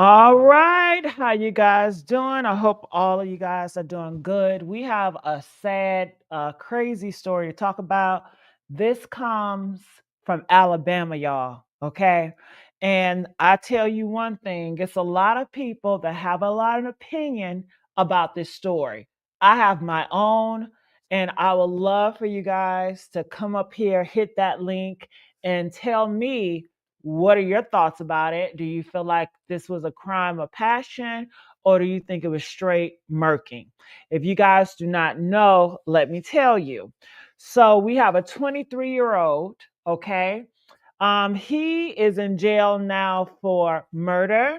All right, how you guys doing? I hope all of you guys are doing good. We have a sad, crazy story to talk about. This comes from Alabama, y'all. Okay, and I tell you one thing: it's a lot of people that have a lot of opinion about this story. I have my own, and I would love for you guys to come up here, hit that link, and tell me what are your thoughts about it? Do you feel like this was a crime of passion or do you think it was straight murking? If you guys do not know, let me tell you. So we have a 23-year-old, okay? He is in jail now for murder.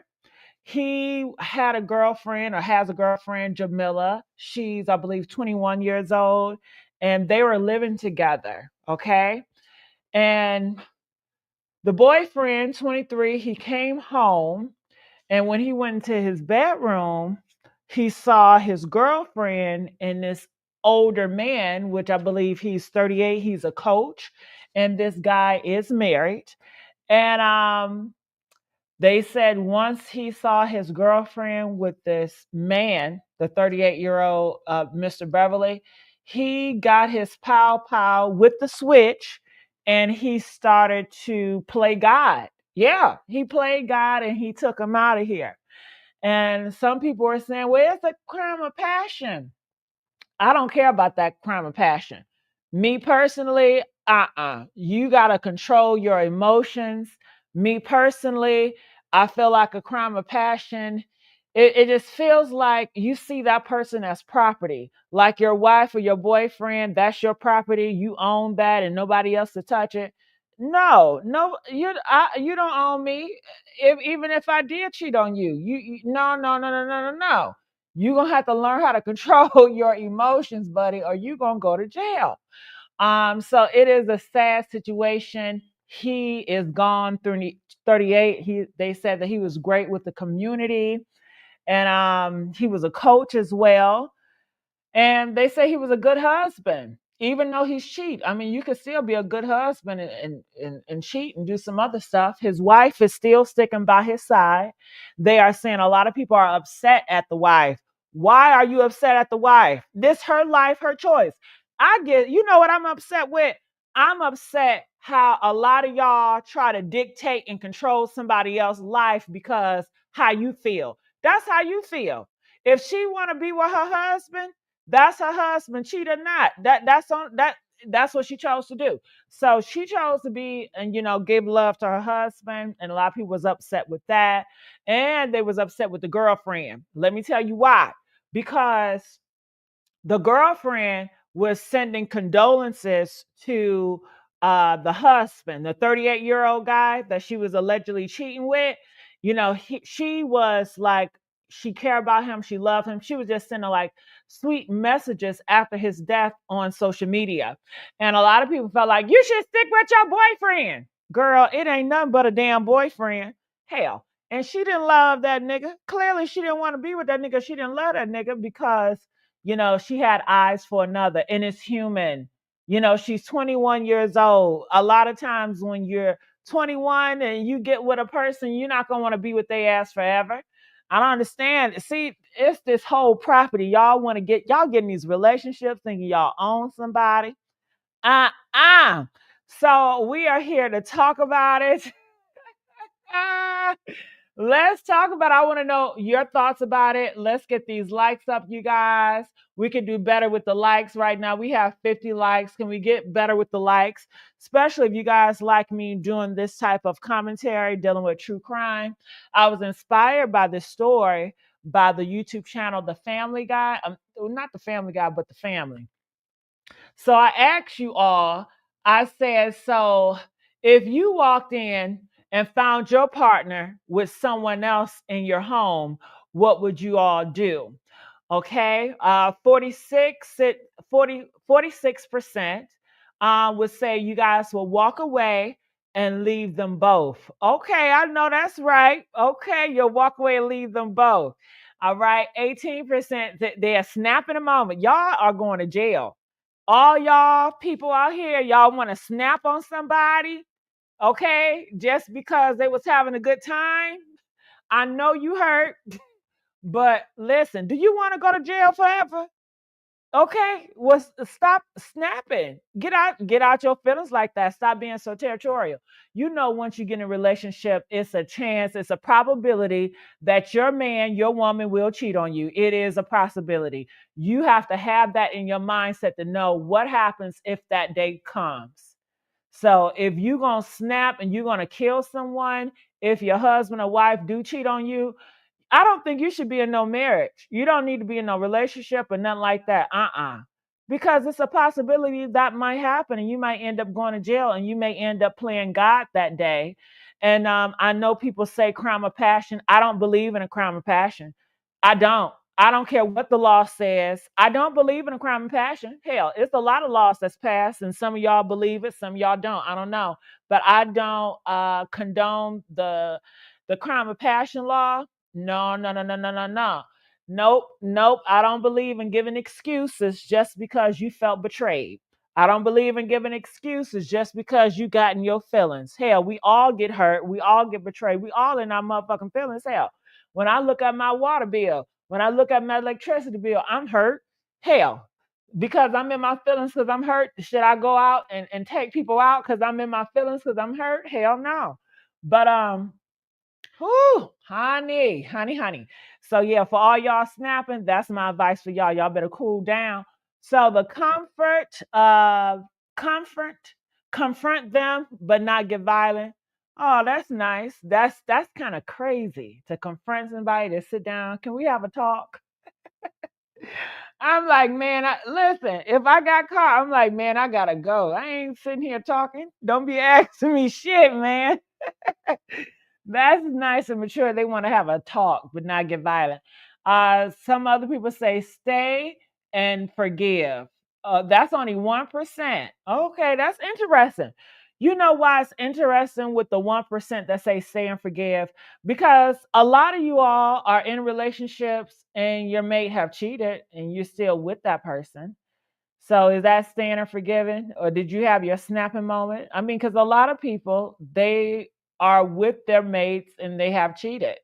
He had a girlfriend or has a girlfriend, Jamila. She's, I believe, 21 years old, and they were living together, okay? And the boyfriend, 23, he came home, and when he went into his bedroom, he saw his girlfriend and this older man, which I believe he's 38, he's a coach, and this guy is married. And they said once he saw his girlfriend with this man, the 38-year-old Mr. Beverly, he got his pow pow with the switch and he started to play God. Yeah, he played God and he took him out of here. And some people are saying, well, it's a crime of passion. I don't care about that crime of passion. Me personally, you got to control your emotions. Me personally, I feel like a crime of passion. It just feels like you see that person as property, like your wife or your boyfriend. That's your property. You own that, and nobody else to touch it. No, no, you don't own me. Even if I did cheat on you, no, no, no, no, no, no, no. You're gonna have to learn how to control your emotions, buddy, or you're gonna go to jail. So it is a sad situation. He is gone through 38. They said that he was great with the community, and he was a coach as well. And they say he was a good husband, even though he's cheat. I mean, you could still be a good husband and cheat and do some other stuff. His wife is still sticking by his side. They are saying a lot of people are upset at the wife. Why are you upset at the wife? This her life, her choice. I get, you know what I'm upset with? I'm upset how a lot of y'all try to dictate and control somebody else's life because how you feel. That's how you feel. If she want to be with her husband, that's her husband, cheat or not. That's what she chose to do. So she chose to be and give love to her husband, and a lot of people was upset with that, and they was upset with the girlfriend. Let me tell you why. Because the girlfriend was sending condolences to the husband, the 38-year-old guy that she was allegedly cheating with. She was like, she cared about him, she loved him. She was just sending like sweet messages after his death on social media. And a lot of people felt like, you should stick with your boyfriend. Girl, it ain't nothing but a damn boyfriend. Hell. And she didn't love that nigga. Clearly, she didn't want to be with that nigga. She didn't love that nigga because she had eyes for another, and it's human. She's 21 years old. A lot of times when you're 21 and you get with a person, you're not going to want to be with their ass forever. I don't understand. See, it's this whole property. Y'all get in these relationships thinking y'all own somebody. Uh-uh. So we are here to talk about it. Let's talk about it. I want to know your thoughts about it. Let's get these likes up, you guys. We can do better with the likes right now. We have 50 likes. Can we get better with the likes? Especially if you guys like me doing this type of commentary dealing with true crime. I was inspired by this story by the YouTube channel The Family Guy. Not The Family Guy, but The Family. So I asked you all, I said, so if you walked in and found your partner with someone else in your home, what would you all do? Okay, 46% would say you guys will walk away and leave them both. Okay, I know that's right. Okay, you'll walk away and leave them both. All right, 18%, they're snapping a moment. Y'all are going to jail. All y'all people out here, y'all want to snap on somebody, okay, just because they was having a good time. I know you hurt, but listen, do you want to go to jail forever? Okay, well, stop snapping. Get out your feelings like that. Stop being so territorial. You know, once you get in a relationship, it's a chance, it's a probability that your man, your woman will cheat on you. It is a possibility. You have to have that in your mindset to know what happens if that day comes. So if you're gonna snap and you're gonna kill someone, if your husband or wife do cheat on you, I don't think you should be in no marriage. You don't need to be in no relationship or nothing like that. Because it's a possibility that might happen and you might end up going to jail and you may end up playing God that day. And I know people say crime of passion. I don't believe in a crime of passion. I don't. I don't care what the law says. I don't believe in a crime of passion. Hell, it's a lot of laws that's passed, and some of y'all believe it, some of y'all don't. I don't know. But I don't condone the crime of passion law. No, no, no, no, no, no, no. Nope, nope. I don't believe in giving excuses just because you felt betrayed. I don't believe in giving excuses just because you got in your feelings. Hell, we all get hurt. We all get betrayed. We all in our motherfucking feelings. Hell, when I look at my water bill, when I look at my electricity bill, I'm hurt. Hell, because I'm in my feelings because I'm hurt. Should I go out and take people out because I'm in my feelings because I'm hurt? Hell no. But whoo, honey, honey, honey. So yeah, for all y'all snapping, that's my advice for y'all. Y'all better cool down. So the comfort, confront them, but not get violent. Oh, that's nice. That's kind of crazy to confront somebody to sit down. Can we have a talk? I'm like, man, listen, if I got caught, I'm like, man, I gotta go. I ain't sitting here talking. Don't be asking me shit, man. That's nice and mature. They want to have a talk, but not get violent. Some other people say stay and forgive. That's only 1%. Okay, that's interesting. You know why it's interesting with the 1% that say stay and forgive? Because a lot of you all are in relationships and your mate have cheated and you're still with that person. So is that staying and forgiving, or did you have your snapping moment? I mean, because a lot of people they are with their mates and they have cheated.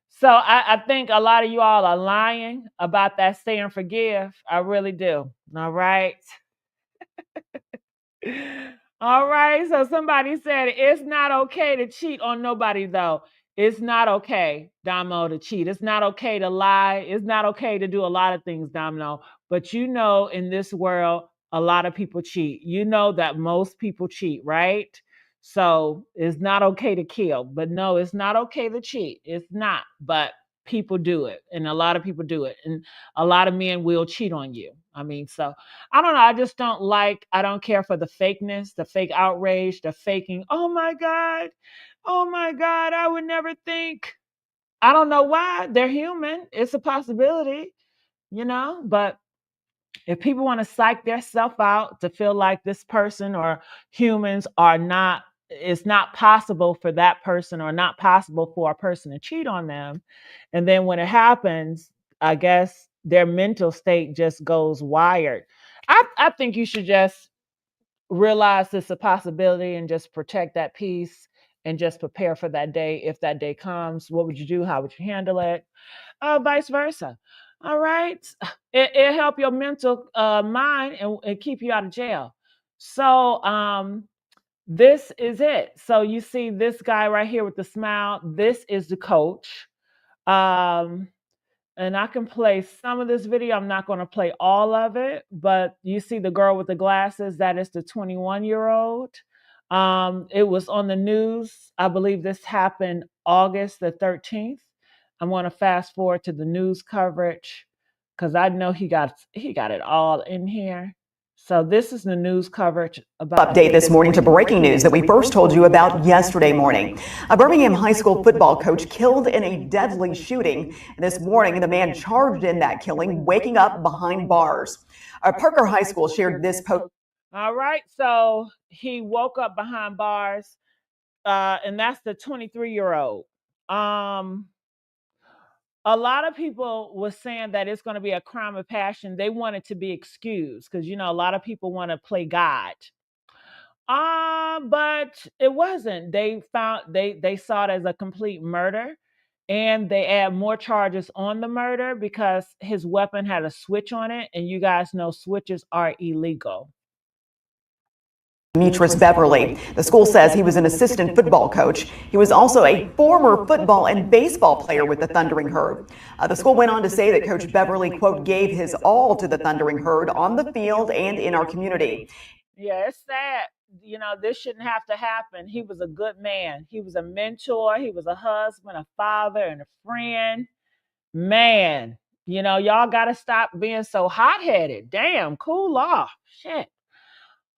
So I think a lot of you all are lying about that stay and forgive. I really do. All right. All right. So somebody said it's not okay to cheat on nobody, though. It's not okay, Domino, to cheat. It's not okay to lie. It's not okay to do a lot of things, Domino. But you know, in this world, a lot of people cheat. You know that most people cheat, right? So it's not okay to kill. But no, it's not okay to cheat. It's not. But people do it. And a lot of people do it. And a lot of men will cheat on you. I mean, so I don't know. I just don't like, I don't care for the fakeness, the fake outrage, the faking. Oh my God. Oh my God. I would never think. I don't know why. They're human. It's a possibility, but if people want to psych themselves out to feel like this person or humans are not, it's not possible for that person or not possible for a person to cheat on them. And then when it happens, I guess their mental state just goes wired. I think you should just realize it's a possibility and just protect that peace and just prepare for that day. If that day comes, what would you do? How would you handle it? Vice versa. All right. It help your mental mind and keep you out of jail. So this is it. So you see this guy right here with the smile. This is the coach. Um, and I can play some of this video. I'm not going to play all of it, but you see the girl with the glasses. That is the 21-year-old. It was on the news. I believe this happened August the 13th. I'm going to fast forward to the news coverage because I know he got it all in here. So this is the news coverage about update this morning to breaking news that we first told you about yesterday morning. A Birmingham high school football coach killed in a deadly shooting. This morning, the man charged in that killing waking up behind bars. Parker High School shared this post. All right, so he woke up behind bars, and that's the 23-year-old. A lot of people were saying that it's going to be a crime of passion. They wanted to be excused because a lot of people want to play God. But it wasn't. They saw it as a complete murder, and they add more charges on the murder because his weapon had a switch on it, and you guys know switches are illegal. Demetrius Beverly. The school says he was an assistant football coach. He was also a former football and baseball player with the Thundering Herd. The school went on to say that Coach Beverly, quote, gave his all to the Thundering Herd on the field and in our community. Yeah, it's sad. This shouldn't have to happen. He was a good man. He was a mentor. He was a husband, a father, and a friend. Man, y'all got to stop being so hot headed. Damn, cool off. Shit.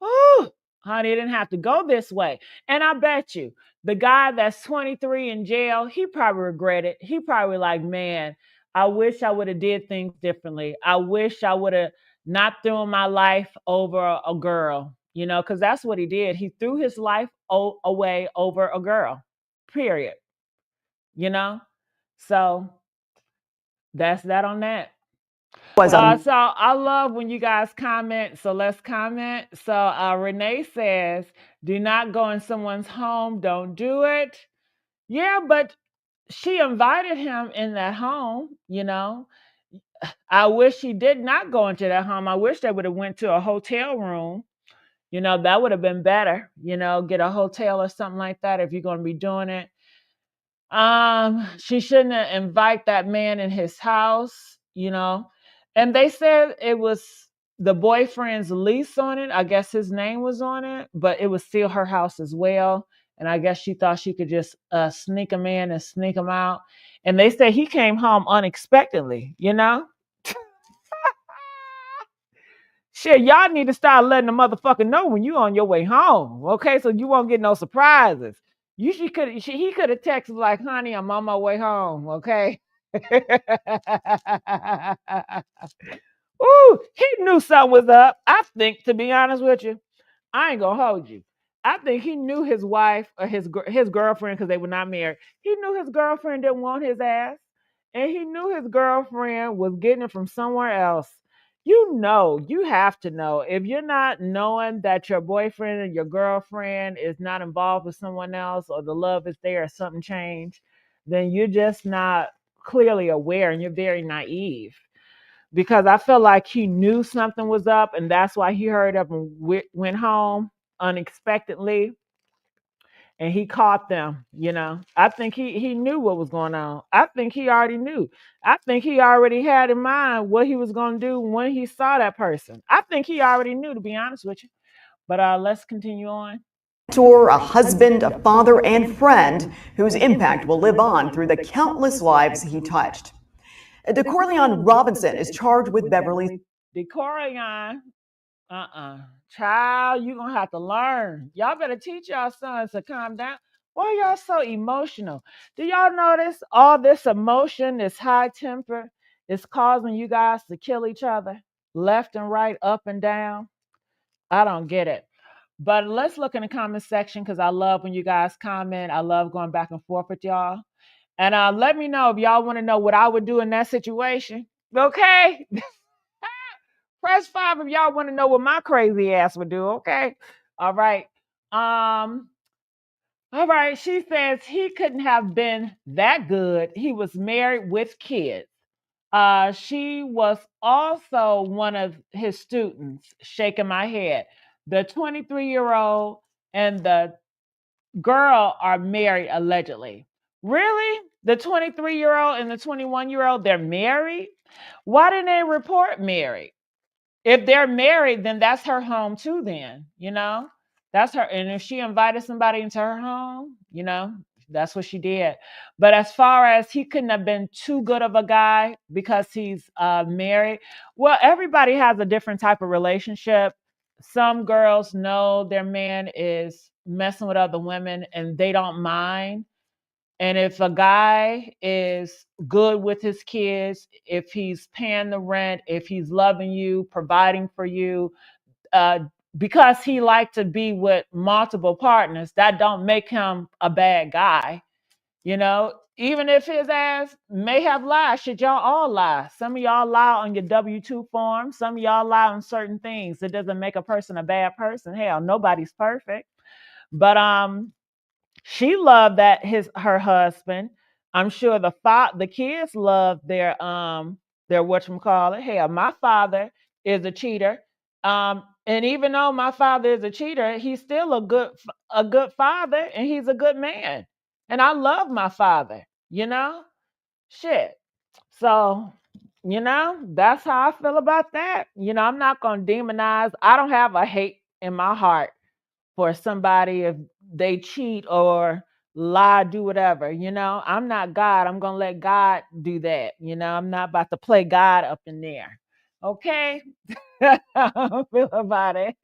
Ooh, honey, it didn't have to go this way. And I bet you the guy that's 23 in jail, he probably regretted. He probably like, man, I wish I would have did things differently. I wish I would have not thrown my life over a girl, because that's what he did. He threw his life away over a girl, period. You know? So that's that on that. Was So I love when you guys comment. So let's comment. So Renee says, "Do not go in someone's home. Don't do it." Yeah, but she invited him in that home. I wish he did not go into that home. I wish they would have went to a hotel room. That would have been better. Get a hotel or something like that if you're going to be doing it. She shouldn't invite that man in his house. And they said it was the boyfriend's lease on it. I guess his name was on it, but it was still her house as well. And I guess she thought she could just sneak him in and sneak him out. And they say he came home unexpectedly. Shit, y'all need to start letting the motherfucker know when you on your way home, okay? So you won't get no surprises. He could have texted like, "Honey, I'm on my way home," okay? Ooh, he knew something was up. I think, to be honest with you, I ain't gonna hold you. I think he knew his wife or his girlfriend, because they were not married. He knew his girlfriend didn't want his ass, and he knew his girlfriend was getting it from somewhere else. You have to know. If you're not knowing that your boyfriend and your girlfriend is not involved with someone else, or the love is there, or something changed, then you're just not clearly aware, and you're very naive, because I feel like he knew something was up, and that's why he hurried up and went home unexpectedly, and he caught them. I think he knew what was going on. I think he already knew. I think he already had in mind what he was going to do when he saw that person. I think he already knew, to be honest with you. But let's continue on. A husband, a father, and friend whose impact will live on through the countless lives he touched. DeCorleon Robinson is charged with Beverly's. DeCorian, child, you're going to have to learn. Y'all better teach y'all sons to calm down. Why y'all so emotional? Do y'all notice all this emotion, this high temper, is causing you guys to kill each other left and right, up and down? I don't get it. But let's look in the comment section, because I love when you guys comment. I love going back and forth with y'all. And let me know if y'all want to know what I would do in that situation. Okay? Press 5 if y'all want to know what my crazy ass would do. Okay? All right. All right. She says he couldn't have been that good. He was married with kids. She was also one of his students. Shaking my head. The 23-year-old and the girl are married allegedly. Really? The 23-year-old and the 21-year-old, they're married? Why didn't they report married? If they're married, then that's her home too, then. That's her. And if she invited somebody into her home, that's what she did. But as far as he couldn't have been too good of a guy because he's married, well, everybody has a different type of relationship. Some girls know their man is messing with other women and they don't mind. And if a guy is good with his kids, if he's paying the rent, if he's loving you, providing for you, uh, because he liked to be with multiple partners, that don't make him a bad guy. Even if his ass may have lied, should y'all all lie? Some of y'all lie on your W-2 form. Some of y'all lie on certain things. It doesn't make a person a bad person. Hell, nobody's perfect. But she loved her husband. I'm sure the kids love their whatchamacallit. Hell, my father is a cheater. And even though my father is a cheater, he's still a good father, and he's a good man. And I love my father, you know? Shit. So, that's how I feel about that. I'm not going to demonize. I don't have a hate in my heart for somebody if they cheat or lie, do whatever. I'm not God. I'm going to let God do that. I'm not about to play God up in there. Okay? I feel about it.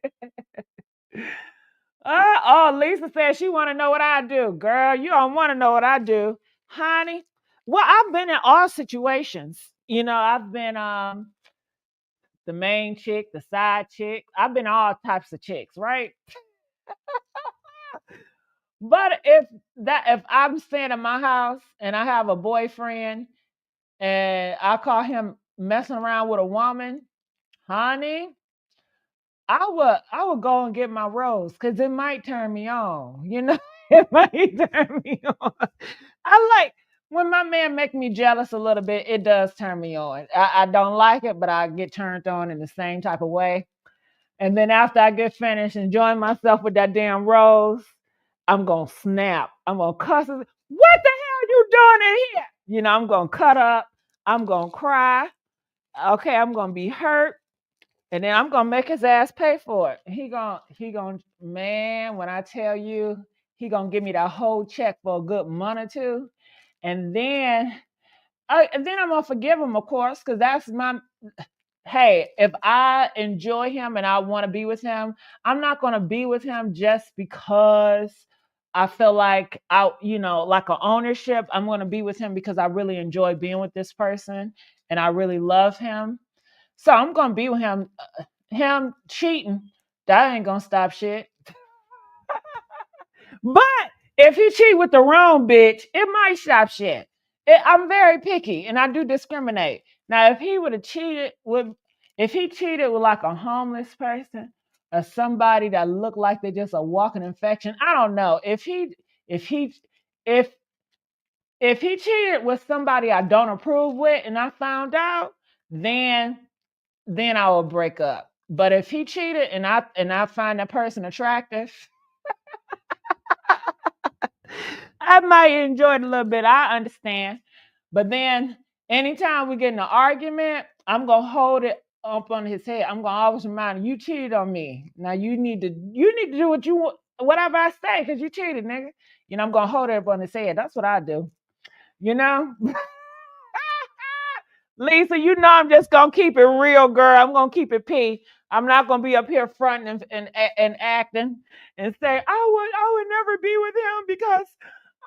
Oh, Lisa says she want to know what I do. Girl, you don't want to know what I do, honey. Well, I've been in all situations. I've been the main chick, the side chick. I've been all types of chicks, right? But if I'm staying in my house and I have a boyfriend and I call him messing around with a woman, honey, I would go and get my rose because it might turn me on. It might turn me on. I like when my man make me jealous a little bit. It does turn me on. I don't like it, but I get turned on in the same type of way. And then after I get finished enjoying myself with that damn rose, I'm gonna snap. I'm gonna cuss. What the hell you doing in here? I'm gonna cut up. I'm gonna cry. Okay, I'm gonna be hurt. And then I'm gonna make his ass pay for it. He gonna man, when I tell you, he gonna give me that whole check for a good month or two. And then I'm gonna forgive him, of course, because that's my hey, if I enjoy him and I want to be with him, I'm not going to be with him just because I feel like like an ownership. I'm going to be with him because I really enjoy being with this person and I really love him. So I'm going to be with him. Him cheating, that ain't going to stop shit. But if he cheat with the wrong bitch, it might stop shit. I'm very picky and I do discriminate. Now, if he cheated with like a homeless person or somebody that looked like they're just a walking infection, I don't know. If he if if he cheated with somebody I don't approve with and I found out, then I will break up. But if he cheated and I find that person attractive, I might enjoy it a little bit. I understand. But then anytime we get in an argument, I'm gonna hold it up on his head. I'm gonna always remind him, you cheated on me. Now you need to do what you want, whatever I say, because you cheated, nigga. I'm gonna hold it up on his head. That's what I do. You know? Lisa, I'm just gonna keep it real, girl. I'm gonna keep it P. I'm not gonna be up here fronting and acting and say I would never be with him because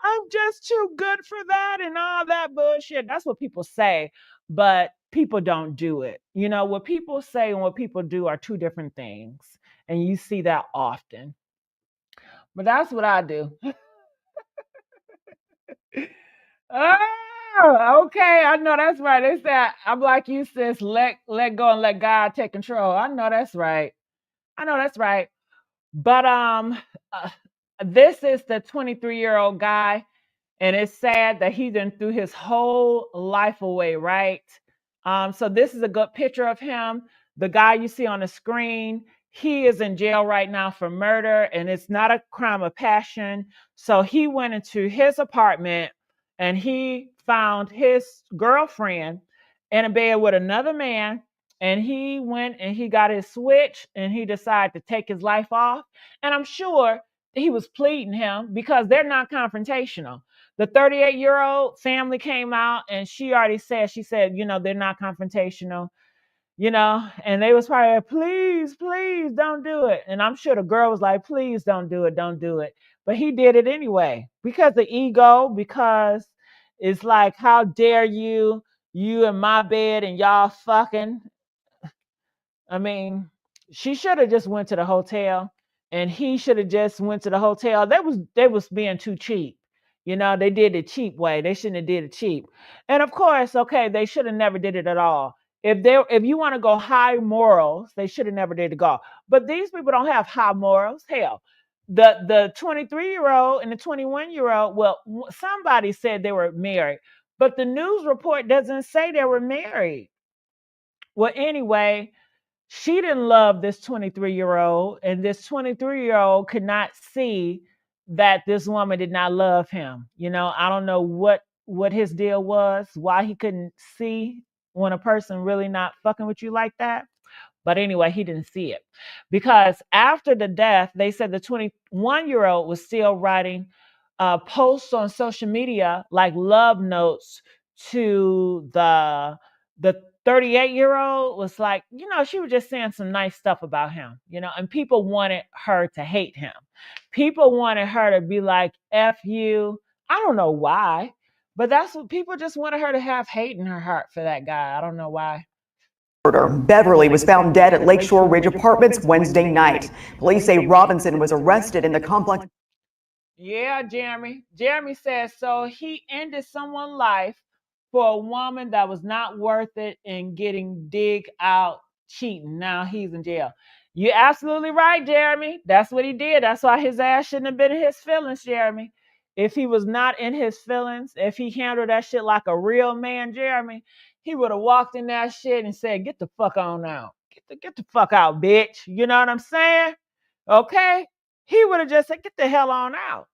I'm just too good for that and all that bullshit. That's what people say, but people don't do it. What people say and what people do are two different things, and you see that often. But that's what I do. Oh, okay. I know that's right. They said I'm like you, sis. Let go and let God take control. I know that's right. I know that's right. But uh, this is the 23-year-old guy, and it's sad that he done threw his whole life away, right? So this is a good picture of him. The guy you see on the screen, he is in jail right now for murder, and it's not a crime of passion. So he went into his apartment and he found his girlfriend in a bed with another man. And he went and he got his switch and he decided to take his life off. And I'm sure he was pleading him because they're not confrontational. The 38-year-old family came out and she said, they're not confrontational, and they was probably like, please don't do it. And I'm sure the girl was like, please don't do it. But he did it anyway because the ego, because it's like, how dare you in my bed and y'all fucking. I mean, she should have just went to the hotel and he should have just went to the hotel. They was being too cheap. They did it cheap way. They shouldn't have did it cheap. And of course, okay, they should have never did it at all. If you want to go high morals, they should have never did it go. But these people don't have high morals. Hell, The 23-year-old and the 21-year-old, well, somebody said they were married, but the news report doesn't say they were married. Well, anyway, she didn't love this 23-year-old, and this 23-year-old could not see that this woman did not love him. I don't know what his deal was, why he couldn't see when a person really not fucking with you like that. But anyway, he didn't see it because after the death, they said the 21-year-old was still writing posts on social media like love notes to the 38-year-old. Was like, she was just saying some nice stuff about him, and people wanted her to hate him. People wanted her to be like, F you. I don't know why, but that's what people just wanted her to have hate in her heart for that guy. I don't know why. Beverly was found dead at Lakeshore Ridge Apartments Wednesday night. Police say Robinson was arrested in the complex. Yeah, Jeremy. Jeremy says so. He ended someone's life for a woman that was not worth it and getting dig out cheating. Now he's in jail. You're absolutely right, Jeremy. That's what he did. That's why his ass shouldn't have been in his feelings, Jeremy. If he was not in his feelings, if he handled that shit like a real man, Jeremy, he would have walked in that shit and said, "Get the fuck on out. Get the fuck out, bitch." You know what I'm saying? Okay? He would have just said, "Get the hell on out."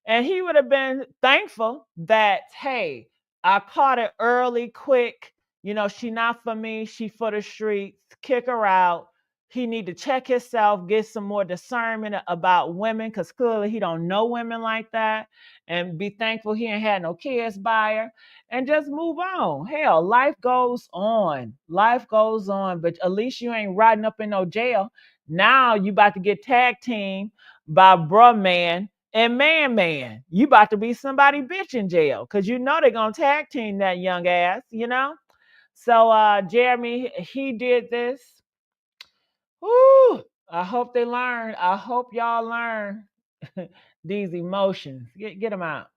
And he would have been thankful that, hey, I caught it early, quick. She not for me. She for the streets. Kick her out. He need to check himself, get some more discernment about women, because clearly he don't know women like that. And be thankful he ain't had no kids by her. And just move on. Hell, life goes on. Life goes on. But at least you ain't riding up in no jail. Now you about to get tag team by bruh man and man, you about to be somebody bitch in jail because they're gonna tag team that young ass. So Jeremy, he did this. Woo! I hope they learn. I hope y'all learn these emotions. Get them out.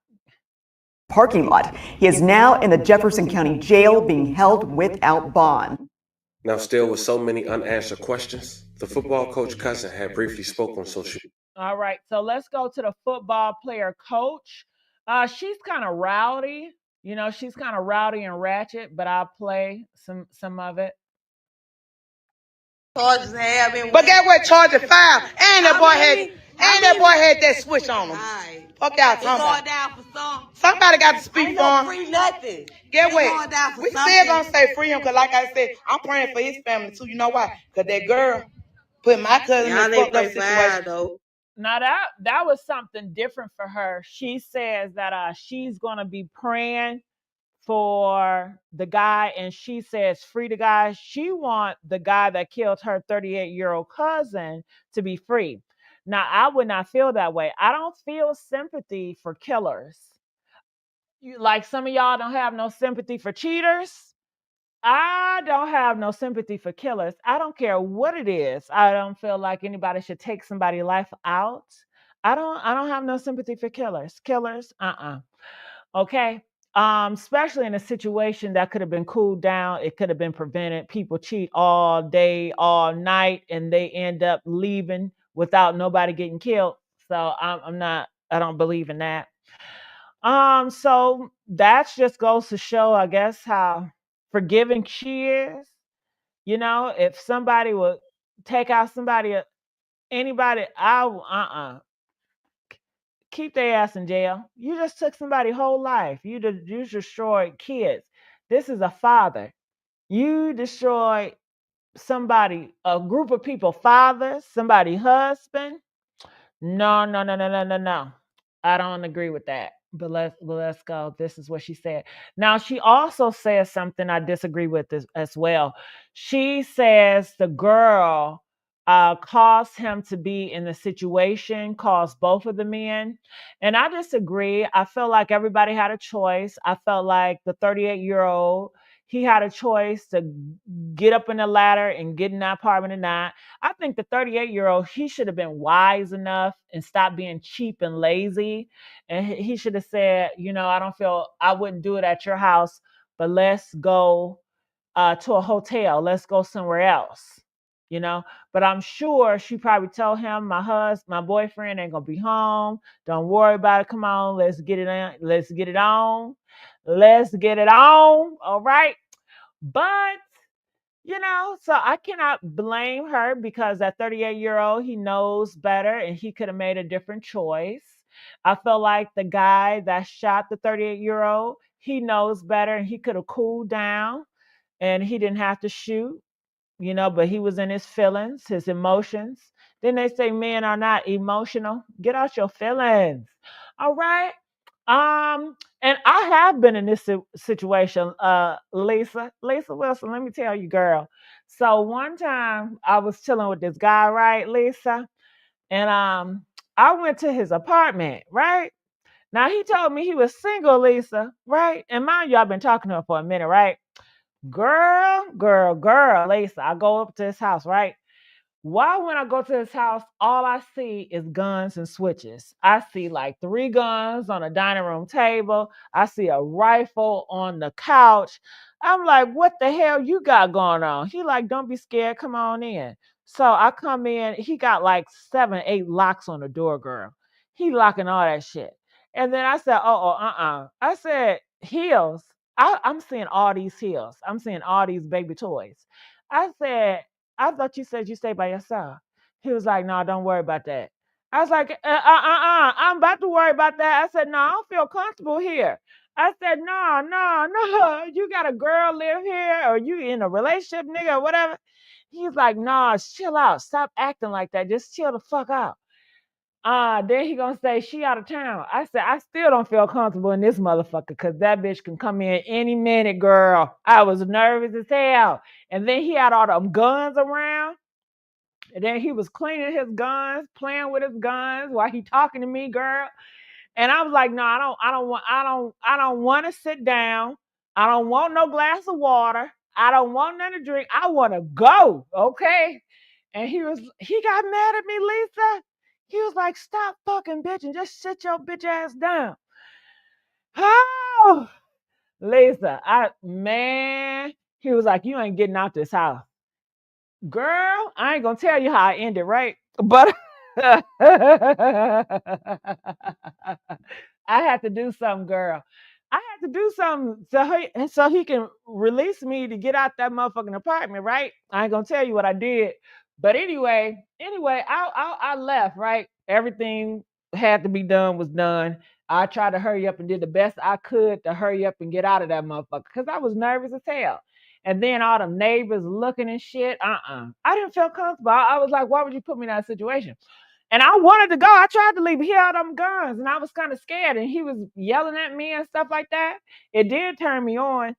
Parking lot. He is now in the Jefferson County Jail being held without bond. Now, still with so many unanswered questions, the football coach cousin had briefly spoke on social. All right, so let's go to the football player coach. She's kind of rowdy. She's kind of rowdy and ratchet, but I'll play some of it. Charges have been. But guess what? Charges filed, and that boy had that switch on him. Right. Fuck y'all talking about. Down for some. Somebody got to speak for him. Free nothing. Get what? We still gonna say free him, cause like I said, I'm praying for his family too. You know why? Cause that girl put my cousin in a fucked up situation. Though. Now that was something different for her. She says that she's gonna be praying for the guy, and she says free the guy. She want the guy that killed her 38-year-old cousin to be free. Now I would not feel that way. I don't feel sympathy for killers. Like some of y'all don't have no sympathy for cheaters. I don't have no sympathy for killers. I don't care what it is. I don't feel like anybody should take somebody's life out. I don't have no sympathy for killers. Killers, okay. Especially in a situation that could have been cooled down, it could have been prevented. People cheat all day, all night, and they end up leaving without nobody getting killed. So I'm not. I don't believe in that. So that just goes to show, I guess, how forgiving she is. If somebody would take out anybody, keep their ass in jail. You just took somebody's whole life. You destroyed kids. This is a father. You destroyed somebody, a group of people, fathers, somebody husband. No, no, no, no, no, no, no. I don't agree with that. But let's go. This is what she said. Now she also says something I disagree with as well. She says the girl caused him to be in the situation, caused both of the men. And I disagree. I feel like everybody had a choice. I felt like the 38-year-old, he had a choice to get up in the ladder and get in that apartment or not. I think the 38-year-old, he should have been wise enough and stop being cheap and lazy. And he should have said, I wouldn't do it at your house, but let's go to a hotel. Let's go somewhere else. you know. But I'm sure she probably told him, my boyfriend ain't gonna be home. Don't worry about it. Come on, let's get it on. Let's get it on. Let's get it on. All right. But so I cannot blame her because that 38-year-old, he knows better and he could have made a different choice. I feel like the guy that shot the 38-year-old, he knows better and he could have cooled down and he didn't have to shoot, but he was in his feelings, his emotions. Then they say men are not emotional. Get out your feelings. All right. And I have been in this situation, Lisa Wilson. Let me tell you, girl. So one time I was chilling with this guy, right, Lisa, and I went to his apartment, right. Now he told me he was single, Lisa, right, and mind you, I've been talking to him for a minute, right. Girl, Lisa. I go up to his house, right? Why, when I go to his house, all I see is guns and switches. I see like 3 guns on a dining room table. I see a rifle on the couch. I'm like, what the hell you got going on? He like, don't be scared. Come on in. So I come in. He got like 7, 8 locks on the door, girl. He locking all that shit. And then I said, I said, heels. I'm seeing all these heels. I'm seeing all these baby toys. I said, I thought you said you stay by yourself. He was like, no, don't worry about that. I was like, I'm about to worry about that. I said, no, I don't feel comfortable here. I said, no, you got a girl live here or you in a relationship, nigga, or whatever. He's like, no, chill out. Stop acting like that. Just chill the fuck out. Then he gonna say she out of town. I said, I still don't feel comfortable in this motherfucker because that bitch can come in any minute, girl. I was nervous as hell. And then he had all them guns around. And then he was cleaning his guns, playing with his guns while he talking to me, girl. And I was like, no, I don't want to sit down. I don't want no glass of water. I don't want nothing to drink. I want to go. Okay. And he got mad at me, Lisa. He was like, stop fucking bitch and just sit your bitch ass down. Oh, Lisa, man, he was like, you ain't getting out this house. Girl, I ain't gonna tell you how I ended, right? But I had to do something, girl. I had to do something so he can release me to get out that motherfucking apartment, right? I ain't gonna tell you what I did, but anyway, I left, right? Everything had to be done was done. I tried to hurry up and did the best I could to hurry up and get out of that motherfucker because I was nervous as hell. And then all the neighbors looking and shit. I didn't feel comfortable. I was like, why would you put me in that situation? And I wanted to go. I tried to leave. He had them guns, and I was kind of scared. And he was yelling at me and stuff like that. It did turn me on.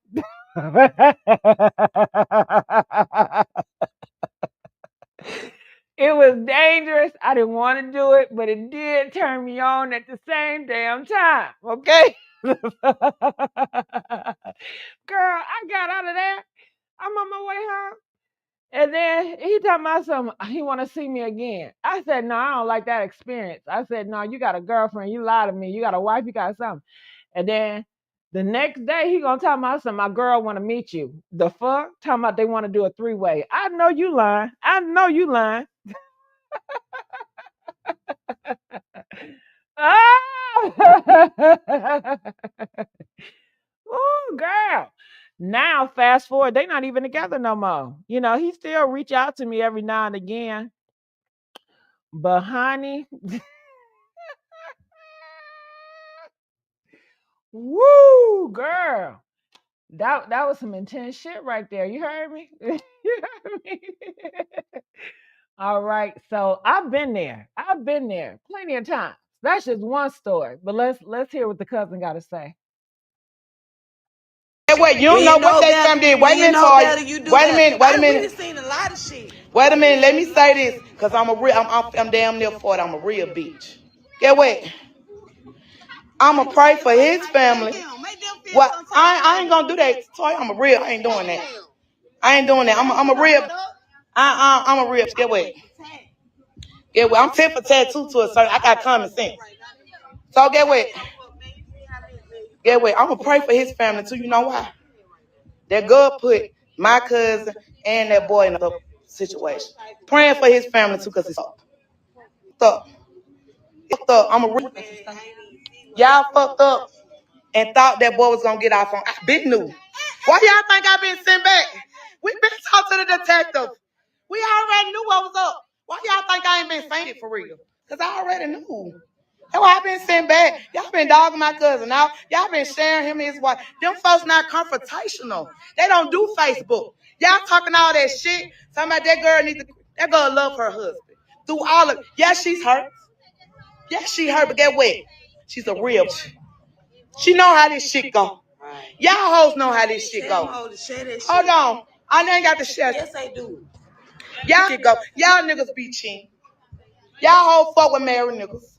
It was dangerous. I didn't want to do it, but it did turn me on at the same damn time. Okay. Girl, I got out of there. I'm on my way home. And then he talking about something, he want to see me again. I said, no, I don't like that experience. I said, no, you got a girlfriend. You lied to me. You got a wife. You got something. And then the next day, he going to talk about something. My girl want to meet you. The fuck? Talking about they want to do a 3-way. I know you lying. I know you lying. Oh! Ooh, girl. Now, fast forward, they not even together no more. He still reach out to me every now and again. But honey, woo, girl. That was some intense shit right there. You heard me? You heard me? All right. So I've been there. Plenty of times. That's just one story. But let's hear what the cousin got to say. Wait, you don't know what that time did. Wait a minute, Toya. Wait a minute. We seen a lot of shit. Wait a minute. Let me say this, cause I'm damn near 40. I'm a real bitch. Get what? I'ma pray for his family. What? I ain't gonna do that, Toya. I'm a real. I ain't doing that. I'm a real. I'm a real. Get what? Get what? I'm 10 for tattoo to a certain. I got common sense. So get what? Get what? I'm gonna pray for his family too. You know why? That God put my cousin and that boy in the situation. Praying for his family too, because it's fucked up. I'm a y'all fucked up and thought that boy was gonna get off on. I been knew. Why y'all think I been sent back? We been talking to the detective. We already knew what was up. Why y'all think I ain't been saying it for real? Because I already knew. That's why I been sent back. Y'all been dogging my cousin out. Y'all been sharing him and his wife. Them folks not confrontational. They don't do Facebook. Y'all talking all that shit. Talking about that girl needs to. That girl love her husband. Through all of. Yeah, she's hurt. Yeah, she hurt. But get what? She's a real. She know how this shit go. Y'all hoes know how this shit go. Hold on. I ain't got the shit. Yes, they do. Y'all go. Y'all niggas be cheating. Y'all hoes fuck with married niggas.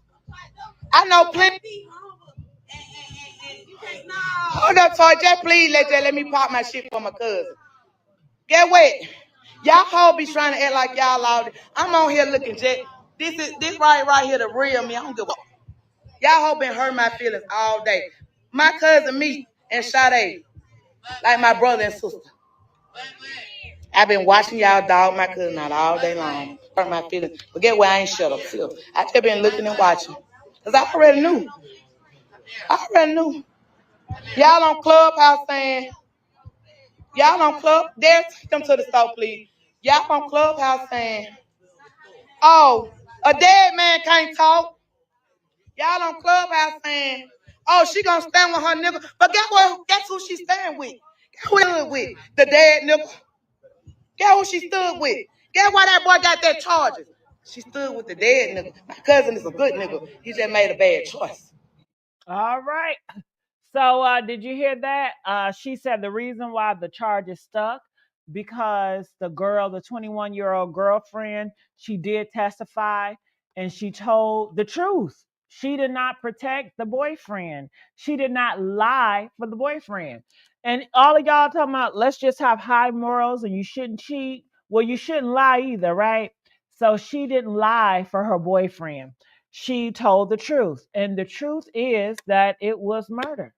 I know plenty. Hold up, Toy. Just please let me pop my shit for my cousin. Get what? Y'all hoes be trying to act like y'all loud. I'm on here looking jet. This right here, the real me. I don't give a. Y'all hoes been hurting my feelings all day. My cousin me and Sade, like my brother and sister. I've been watching y'all dog my cousin out all day long. Hurt my feelings. But get where I ain't shut up still. I just been looking and watching. Because I already knew. Y'all on Clubhouse saying, y'all on Club, there, take them to the store, please. Y'all on Clubhouse saying, oh, a dead man can't talk. Y'all on Clubhouse saying, oh, she gonna stand with her nigga. But guess who she stand with? Guess who she stood with? The dead nigga. Guess who she stood with? Guess why that boy got that charges? She stood with the dead nigga. My cousin is a good nigga. He just made a bad choice. All right. So did you hear that? She said the reason why the charge is stuck because the girl, the 21-year-old girlfriend, she did testify and she told the truth. She did not protect the boyfriend. She did not lie for the boyfriend. And all of y'all talking about let's just have high morals and you shouldn't cheat. Well, you shouldn't lie either, right? So she didn't lie for her boyfriend. She told the truth. And the truth is that it was murder,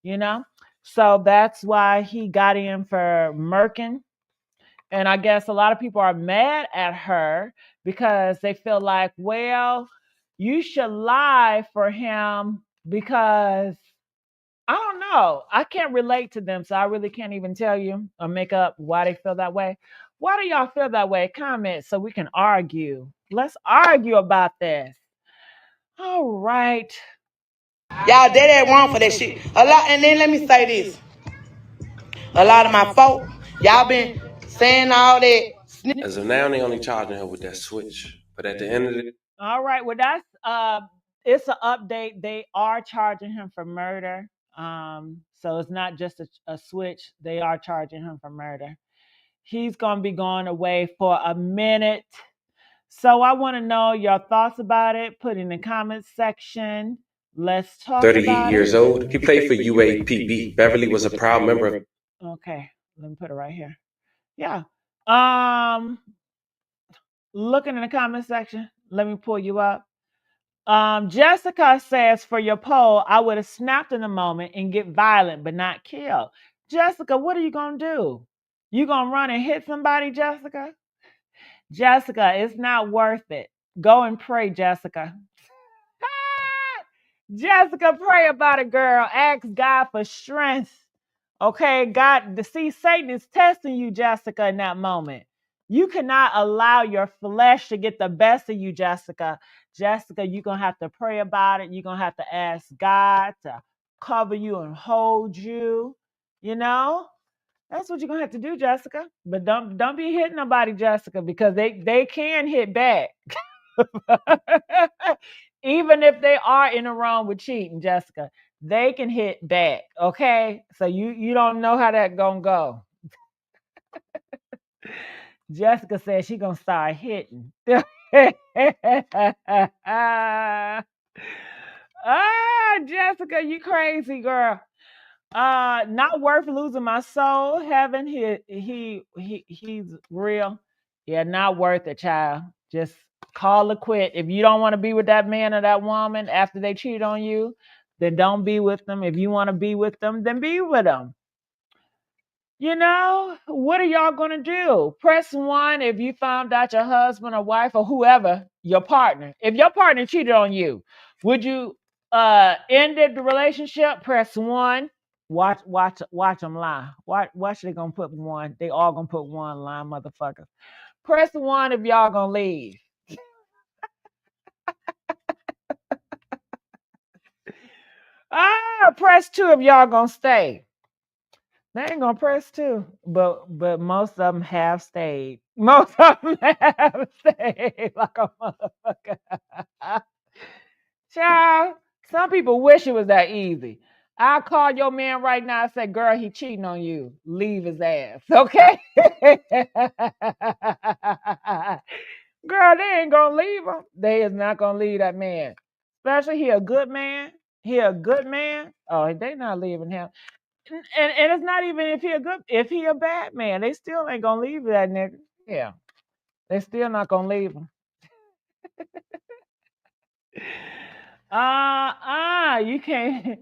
you know? So that's why he got in for murking. And I guess a lot of people are mad at her because they feel like, well, you should lie for him because I don't know. I can't relate to them, so I really can't even tell you or make up why they feel that way. Why do y'all feel that way? Comment so we can argue. Let's argue about this. All right. Y'all dead ass wrong for that shit. A lot, and then let me say this. A lot of my folk, y'all been saying all that. As of now, they only charging her with that switch. But at the end of the All right. Well, that's it's an update. They are charging him for murder. So it's not just a switch. They are charging him for murder. He's gonna be going away for a minute. So I want to know your thoughts about it. Put in the comments section. Let's talk 38 about years it. old, he played for UAPB. Beverly was a proud member of. Okay, let me put it right here. Yeah. Um, looking in the comment section. Let me pull you up. Jessica says, for your poll, I would have snapped in a moment and get violent, but not kill. Jessica, what are you going to do? You going to run and hit somebody, Jessica? Jessica, it's not worth it. Go and pray, Jessica. Jessica, pray about it, girl. Ask God for strength. Okay, God, to see Satan is testing you, Jessica, in that moment. You cannot allow your flesh to get the best of you, Jessica. Jessica, you're going to have to pray about it. You're going to have to ask God to cover you and hold you. You know? That's what you're going to have to do, Jessica. But don't be hitting nobody, Jessica, because they can hit back. Even if they are in the wrong with cheating, Jessica, they can hit back. Okay, so you don't know how that gonna go. Jessica says she gonna start hitting. Jessica, you crazy girl. Not worth losing my soul. Heaven, he's real. Yeah, not worth it, child. Just call it quit. If you don't want to be with that man or that woman after they cheat on you, then don't be with them. If you want to be with them, then be with them. What are y'all going to do? Press 1 if you found out your husband or wife or whoever, your partner. If your partner cheated on you, would you ended the relationship? Press 1. Watch them lie. Watch they going to put 1. They all going to put 1 line, motherfuckers. Press 1 if y'all going to leave. Press 2 if y'all going to stay. They ain't gonna press 2, but most of them have stayed. Most of them have stayed like a motherfucker. Child, some people wish it was that easy. I'll call your man right now and say, girl, he cheating on you. Leave his ass, okay? Girl, they ain't gonna leave him. They is not gonna leave that man. Especially he a good man. He a good man. Oh, they not leaving him. And it's not even if he a bad man, they still ain't gonna leave that nigga. Yeah, they still not gonna leave him. You can't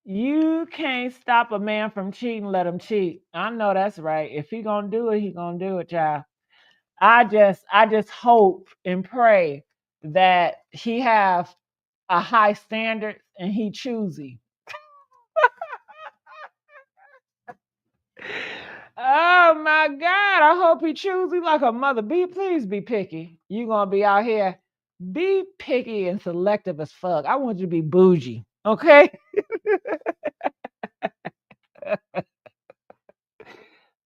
you can't stop a man from cheating. Let him cheat. I know that's right. If he gonna do it, he gonna do it, child. I just hope and pray that he have a high standard and he choosy. Oh my God, I hope he choosy like a mother. Please be picky. You gonna be out here. Be picky and selective as fuck. I want you to be bougie. Okay?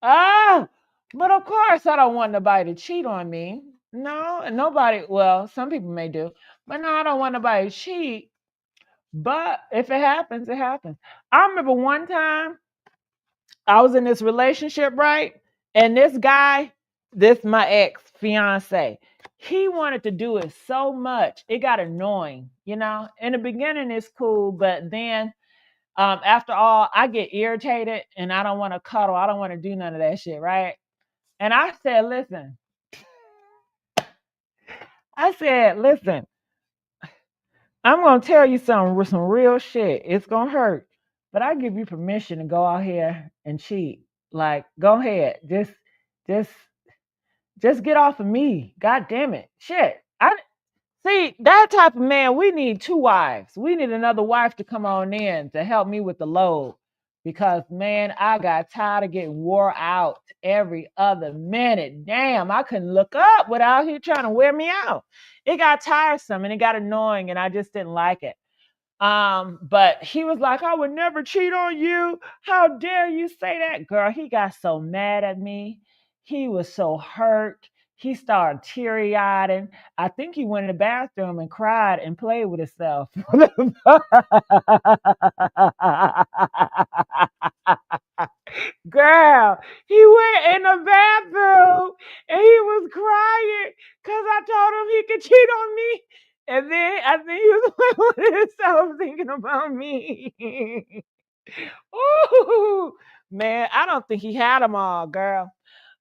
Ah, but of course I don't want nobody to cheat on me. No, nobody, well, some people may do, but no, I don't want nobody to cheat. But if it happens, it happens. I remember one time I was in this relationship, right? And this guy, this my ex fiance, he wanted to do it so much, it got annoying. In the beginning, it's cool, but then after all, I get irritated and I don't want to cuddle. I don't want to do none of that shit, right? And I said, listen, I'm gonna tell you some real shit. It's gonna hurt, but I give you permission to go out here and cheat. Like, go ahead, just just get off of me. God damn it, shit. I see that type of man. We need 2 wives. We need another wife to come on in to help me with the load, because man, I got tired of getting wore out every other minute. Damn, I couldn't look up without he trying to wear me out. It got tiresome and it got annoying, and I just didn't like it. But he was like, I would never cheat on you. How dare you say that? Girl, he got so mad at me. He was so hurt. He started teary-eyed. I think he went in the bathroom and cried and played with himself. Girl, he went in the bathroom and he was crying because I told him he could cheat on me. And then I think he was playing with himself thinking about me. Ooh, man, I don't think he had them all, girl.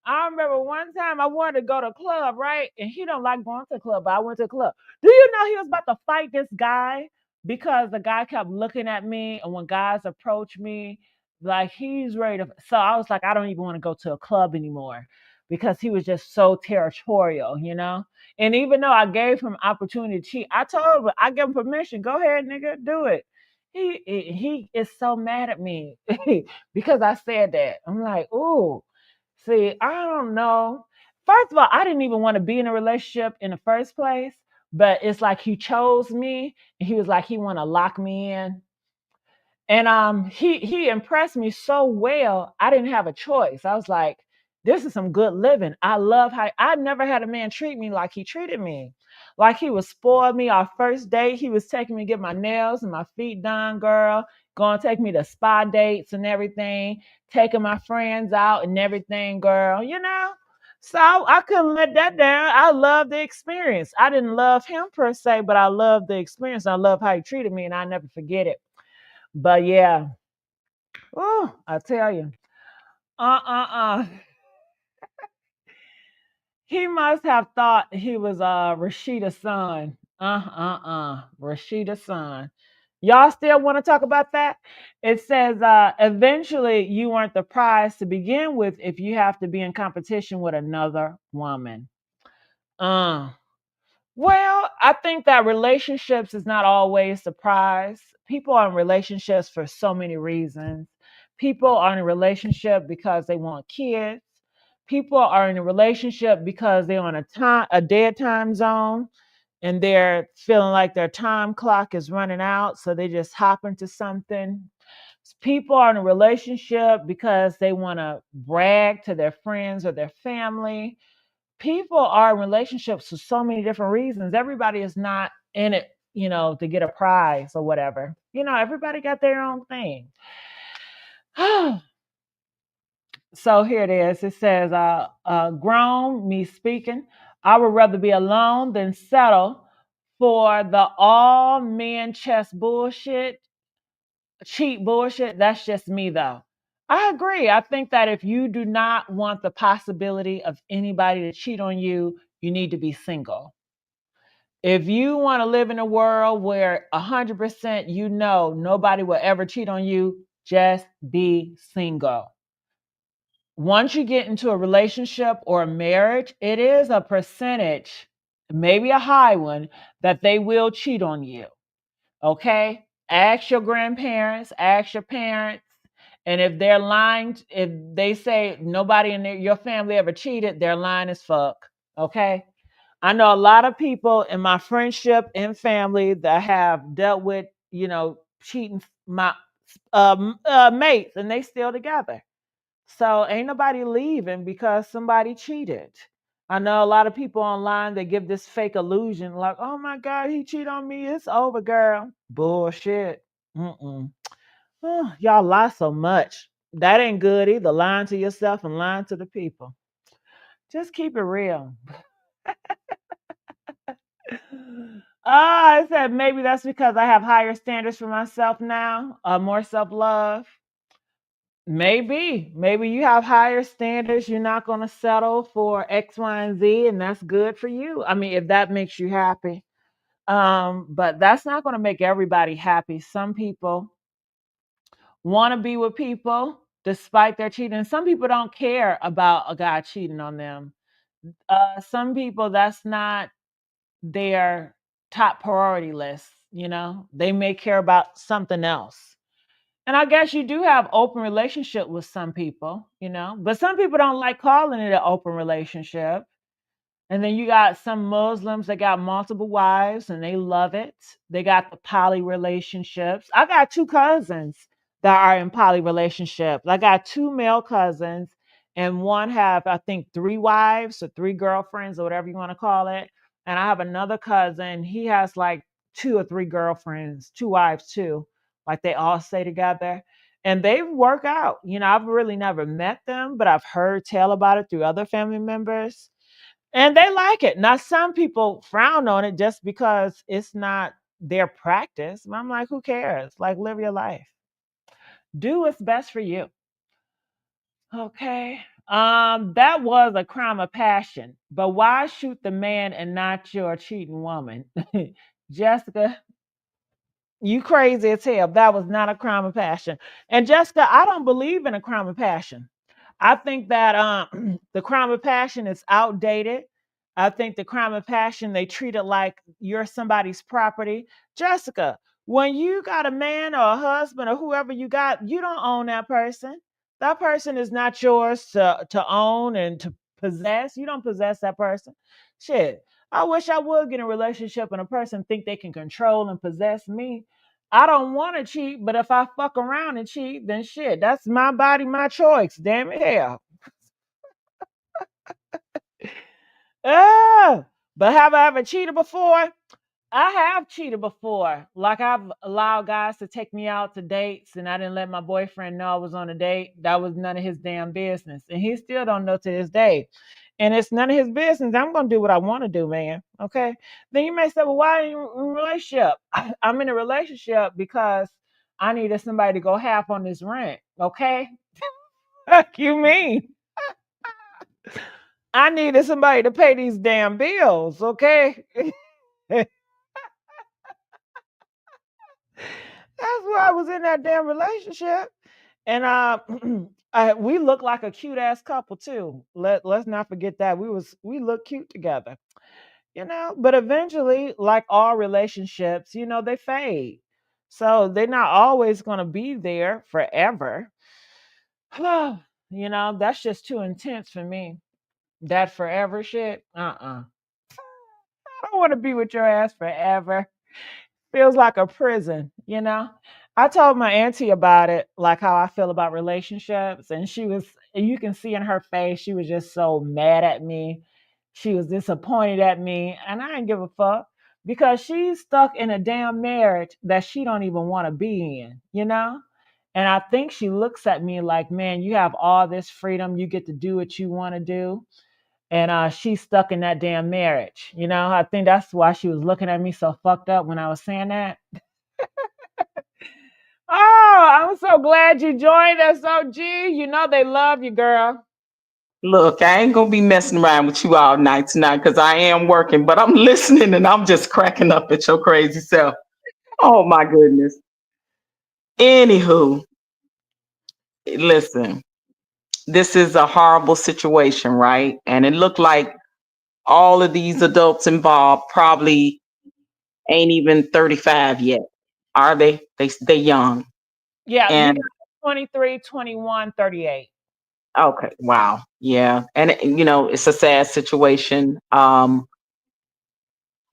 I remember one time I wanted to go to a club, right? And he don't like going to a club, but I went to a club. Do you know he was about to fight this guy because the guy kept looking at me, and when guys approach me, like he's ready to. So I was like, I don't even want to go to a club anymore because he was just so territorial. And even though I gave him opportunity to cheat, I told him I gave him permission. Go ahead, nigga, do it. He is so mad at me because I said that. I'm like, ooh. See, I don't know. First of all, I didn't even want to be in a relationship in the first place, but it's like he chose me and he was like he want to lock me in. And he impressed me so well, I didn't have a choice. I was like, this is some good living. I love how I never had a man treat me like he treated me. Like he was spoiled me. Our first date, he was taking me to get my nails and my feet done, girl. Going to take me to spa dates and everything, taking my friends out and everything, girl. So I couldn't let that down. I love the experience. I didn't love him per se, but I love the experience. I love how he treated me, and I never forget it. But yeah, oh, I tell you, uh. He must have thought he was Rashida's son. Rashida's son. Y'all still want to talk about that? It says, eventually you weren't the prize to begin with if you have to be in competition with another woman. Uh, well, I think that relationships is not always the prize. People are in relationships for so many reasons. People are in a relationship because they want kids. People are in a relationship because they're on a dead time zone and they're feeling like their time clock is running out, so they just hop into something. People are in a relationship because they want to brag to their friends or their family. People are in relationships for so many different reasons. Everybody is not in it, to get a prize or whatever. Everybody got their own thing. So here it is. It says, grown, me speaking, I would rather be alone than settle for the all men chest bullshit, cheap bullshit. That's just me, though. I agree. I think that if you do not want the possibility of anybody to cheat on you, you need to be single. If you want to live in a world where 100% nobody will ever cheat on you, just be single. Once you get into a relationship or a marriage, it is a percentage, maybe a high one, that they will cheat on you. Okay? Ask your grandparents, ask your parents, and if they're lying, if they say nobody in your family ever cheated, they're lying as fuck. Okay? I know a lot of people in my friendship and family that have dealt with, cheating my mates, and they still together. So ain't nobody leaving because somebody cheated. I know a lot of people online that give this fake illusion like, oh my God, he cheated on me. It's over, girl. Bullshit. Mm-mm. Oh, y'all lie so much. That ain't good either. Lying to yourself and lying to the people. Just keep it real. I said maybe that's because I have higher standards for myself now, more self love. Maybe you have higher standards. You're not going to settle for X, Y, and Z, and that's good for you. I mean, if that makes you happy, but that's not going to make everybody happy. Some people want to be with people despite their cheating. Some people don't care about a guy cheating on them. Some people that's not their top priority list. They may care about something else. And I guess you do have open relationship with some people, but some people don't like calling it an open relationship. And then you got some Muslims that got multiple wives and they love it. They got the poly relationships. I got two cousins that are in poly relationships. I got two male cousins, and one have, I think, three wives or three girlfriends or whatever you want to call it. And I have another cousin. He has like two or three girlfriends, two wives too. Like they all stay together. And they work out. I've really never met them, but I've heard tell about it through other family members. And they like it. Now, some people frown on it just because it's not their practice. I'm like, who cares? Like, live your life. Do what's best for you. Okay. That was a crime of passion. But why shoot the man and not your cheating woman? Jessica, you crazy as hell. That was not a crime of passion. And Jessica, I don't believe in a crime of passion. I think that the crime of passion is outdated. I think the crime of passion, they treat it like you're somebody's property. Jessica, when you got a man or a husband or whoever you got, you don't own that person. That person is not yours to own and to possess. You don't possess that person. Shit. I wish I would get in a relationship and a person think they can control and possess me. I don't want to cheat, but if I fuck around and cheat, then shit, that's my body, my choice. Damn it, hell. Ah, but have I ever cheated before? I have cheated before. Like I've allowed guys to take me out to dates and I didn't let my boyfriend know I was on a date. That was none of his damn business. And he still don't know to this day. And it's none of his business. I'm gonna do what I want to do, man. Okay. Then you may say, well, why are you in a relationship? I'm in a relationship because I needed somebody to go half on this rent. Okay. Fuck you mean? I needed somebody to pay these damn bills, okay? that's why I was in that damn relationship. And we look like a cute ass couple too. Let's not forget that we look cute together. But eventually, like all relationships, they fade. So they're not always going to be there forever. That's just too intense for me. That forever shit. I don't want to be with your ass forever. Feels like a prison. I told my auntie about it, like how I feel about relationships, and you can see in her face, she was just so mad at me. She was disappointed at me, and I didn't give a fuck because she's stuck in a damn marriage that she don't even want to be in. And I think she looks at me like, man, you have all this freedom, you get to do what you want to do, and she's stuck in that damn marriage. I think that's why she was looking at me so fucked up when I was saying that. Oh, I'm so glad you joined us, OG. They love you, girl. Look, I ain't gonna be messing around with you all night tonight because I am working, but I'm listening and I'm just cracking up at your crazy self. Oh my goodness. Anywho, listen, this is a horrible situation, right? And it looked like all of these adults involved probably ain't even 35 yet, are they? They young. Yeah, you And got 23, 21, 38. okay, wow, yeah, and it's a sad situation.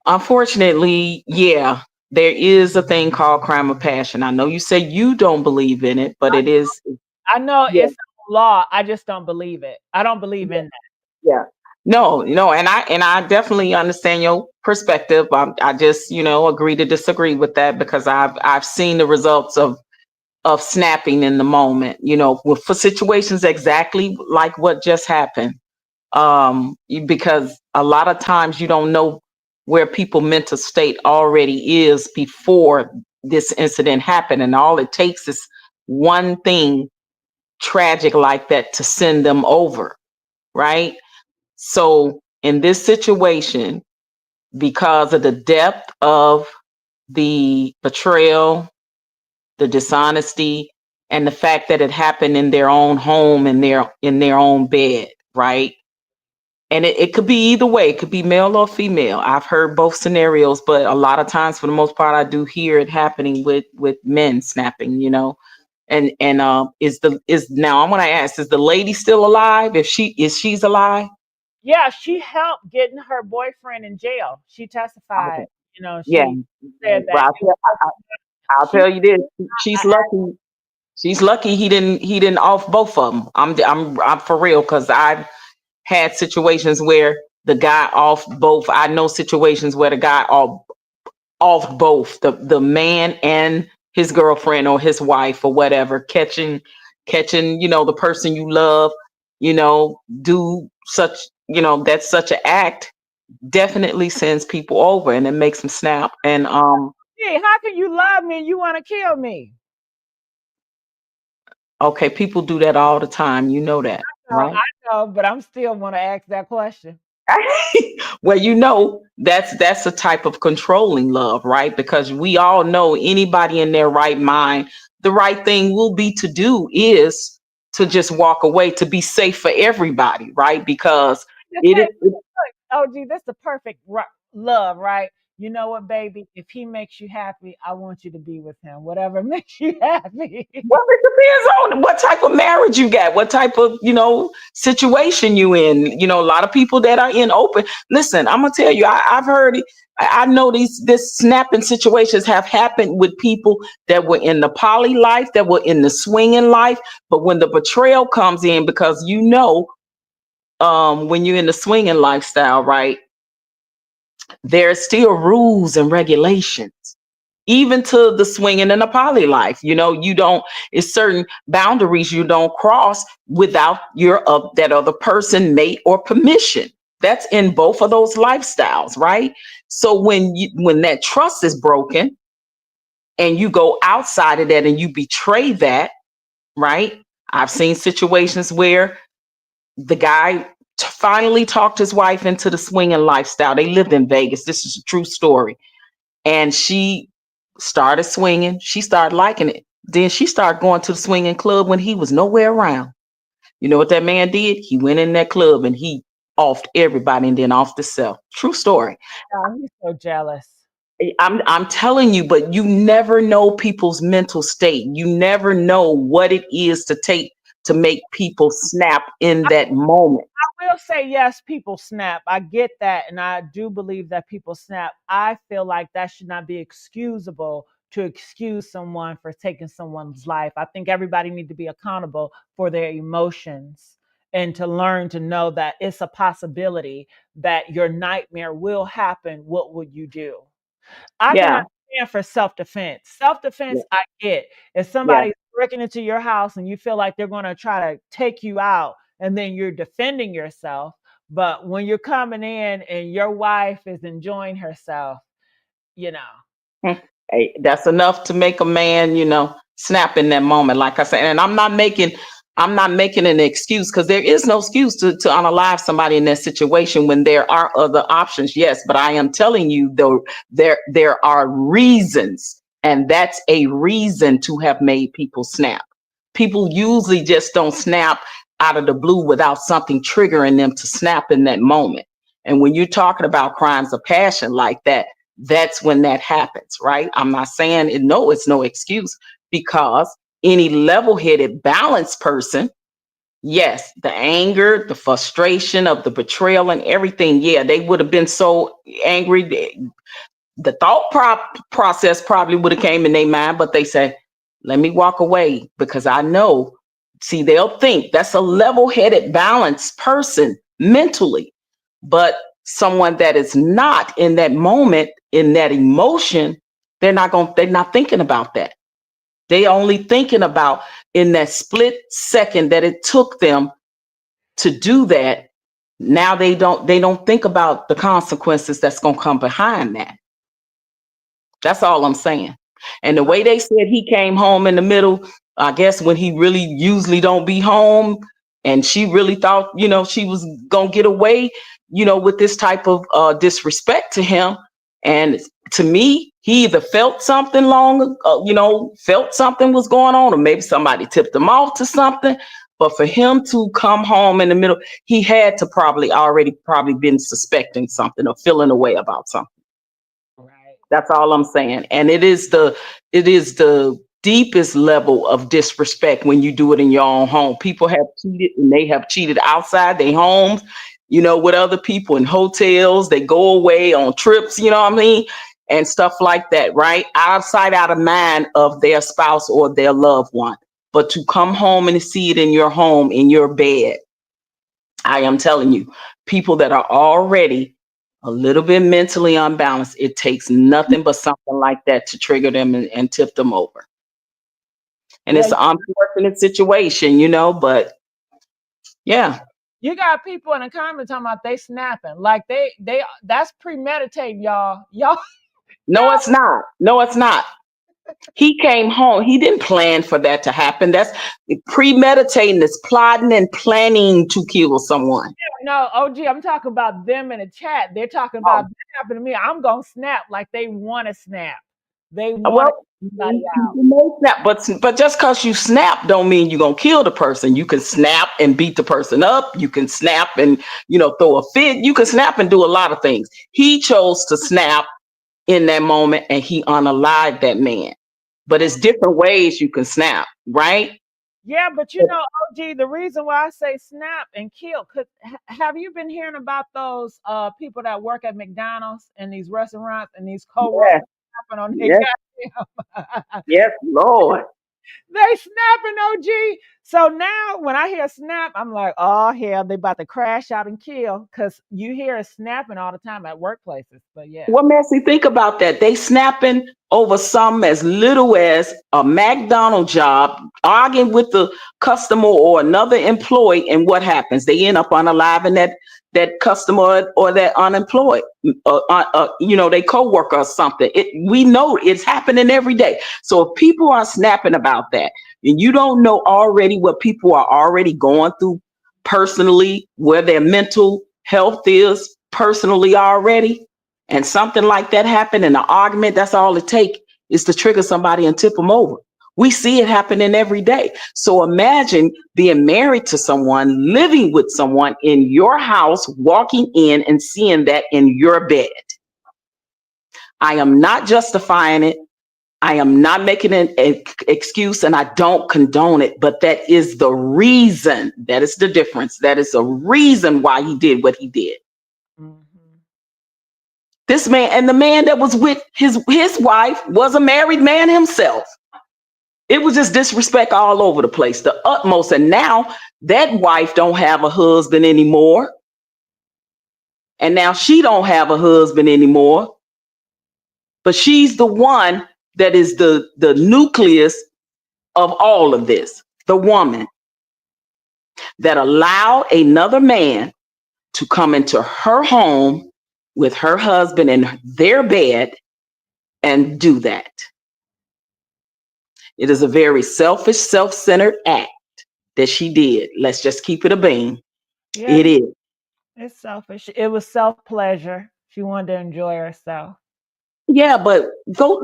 Unfortunately, yeah, there is a thing called crime of passion. I know you say you don't believe in it, but I, it is. I know Yeah, it's a law. I just don't believe it. I don't believe in that. yeah. No, and I definitely understand your perspective. I just agree to disagree with that because I've seen the results of snapping in the moment. For situations exactly like what just happened. Because a lot of times you don't know where people mental state already is before this incident happened, and all it takes is one thing tragic like that to send them over, right? So in this situation, because of the depth of the betrayal, the dishonesty, and the fact that it happened in their own home, in their own bed, right? And it could be either way. It could be male or female. I've heard both scenarios, but a lot of times, for the most part, I do hear it happening with men snapping. And is now I want to ask: is the lady still alive? If she's alive? Yeah, she helped getting her boyfriend in jail. She Okay. testified. Yeah. She said Well, that it was I'll she. tell you this: she's lucky. She's lucky he didn't off both of them. I'm for real because I've had situations where the guy off both. I know situations where the guy off both the man and his girlfriend or his wife or whatever, catching the person you love, do such, that's such an act, definitely sends people over and it makes them snap. And Hey, how can you love me and you want to kill me? okay, people do that all the time, that, No, right? I know, but I'm still want to ask that question. Well, that's a type of controlling love, right? Because we all know anybody in their right mind, the right thing will be to do is to just walk away to be safe for everybody, right? Because Just it say, is look, OG, that's the perfect love, right? You know what, baby? If he makes you happy, I want you to be with him. Whatever makes you happy. well, it depends on what type of marriage you got, what type of, situation you in. A lot of people that are in open. Listen, I'm gonna tell you, I've heard it. I know this snapping situations have happened with people that were in the poly life, that were in the swinging life. But when the betrayal comes in, because when you're in the swinging lifestyle, right, there's still rules and regulations even to the swinging and the poly life. You don't, it's certain boundaries you don't cross without your that other person, mate, or permission. That's in both of those lifestyles, right? So when that trust is broken and you go outside of that and you betray that, right? I've seen situations where the guy finally talked his wife into the swinging lifestyle. They lived in Vegas. This is a true story. And she started swinging. She started liking it. Then she started going to the swinging club when he was nowhere around. You know what that man did? He went in that club and he offed everybody and then off the self. True story. Oh, he's so jealous. I'm telling you, but you never know people's mental state. You never know what it is to take to make people snap in that moment. I will say yes, people snap. I get that, and I do believe that people snap. I feel like that should not be excusable to excuse someone for taking someone's life. I think everybody need to be accountable for their emotions and to learn to know that it's a possibility that your nightmare will happen. What would you do? I can Yeah, understand for self-defense. Self-defense, yeah, I get. If yeah. somebody's breaking into your house and you feel like they're gonna try to take you out and then you're defending yourself, but when you're coming in and your wife is enjoying herself, you know. Hmm. Hey, that's enough to make a man, snap in that moment. Like I said, and I'm not making an excuse because there is no excuse to unalive somebody in that situation when there are other options. Yes, but I am telling you though, there are reasons, and that's a reason to have made people snap. People usually just don't snap out of the blue without something triggering them to snap in that moment. And when you're talking about crimes of passion like that, that's when that happens, right? I'm not saying no, it's no excuse because any level-headed, balanced person, yes, the anger, the frustration of the betrayal and everything, yeah, they would have been so angry. The process probably would have came in their mind, but they say, let me walk away because I know, see, they'll think that's a level-headed, balanced person mentally. But someone that is not in that moment, in that emotion, they're not thinking about that. They only thinking about in that split second that it took them to do that. Now they don't think about the consequences that's going to come behind that. That's all I'm saying. And the way they said he came home in the middle, I guess when he really usually don't be home, and she really thought, she was gonna get away, with this type of disrespect to him. And to me, he either felt something felt something was going on, or maybe somebody tipped him off to something. But for him to come home in the middle, he had to probably been suspecting something or feeling a way about something. Right. That's all I'm saying. And it is the deepest level of disrespect when you do it in your own home. People have cheated and they have cheated outside their homes, with other people in hotels. They go away on trips, you know what I mean? And stuff like that, right? Out of sight, out of mind of their spouse or their loved one. But to come home and see it in your home, in your bed, I am telling you, people that are already a little bit mentally unbalanced, it takes nothing but something like that to trigger them and tip them over. And Yeah, it's an unfortunate situation, but yeah. you got people in the comments talking about they snapping. Like they that's premeditated, y'all. Y'all, No, it's not. No, it's not. He came home. He didn't plan for that to happen. That's premeditating, is plotting and planning to kill someone. no, OG, I'm talking about them in the chat. They're talking about Oh, that happened to me. I'm gonna snap like they want to snap. They want to well, somebody out. you may snap, but just because you snap don't mean you're gonna kill the person. You can snap and beat the person up. You can snap and throw a fit. You can snap and do a lot of things. He chose to snap in that moment and he unalived that man. But it's different ways you can snap, right? Yeah, but OG, the reason why I say snap and kill, cause have you been hearing about those people that work at McDonald's and these restaurants and these co-workers Yes, snapping on their yes, goddamn yes, Lord. they snapping, OG. So now when I hear snap, I'm like, oh hell, they about to crash out and kill. Cause you hear it snapping all the time at workplaces. But yeah. What makes me think about that? They snapping over something as little as a McDonald's job, arguing with the customer or another employee, and what happens? They end up unaliving that customer or that unemployed, they co-worker or something. We know it's happening every day. So if people are snapping about that, and you don't know already what people are already going through personally, where their mental health is personally already, and something like that happened in an argument, that's all it takes. is to trigger somebody and tip them over. We see it happening every day. So imagine being married to someone, living with someone in your house, walking in and seeing that in your bed. I am not justifying it. I am not making an excuse, and I don't condone it, but that is the reason. That is the difference. That is the reason why he did what he did. Mm-hmm. This man, and the man that was with his wife was a married man himself. It was just disrespect all over the place, the utmost. And now that wife don't have a husband anymore. And now she don't have a husband anymore. But she's the one that is the nucleus of all of this. The woman that allowed another man to come into her home with her husband in their bed and do that. It is a very selfish, self-centered act that she did. Let's just keep it a bean. Yeah, It is. it's selfish. It was self-pleasure. She wanted to enjoy herself. Yeah, but go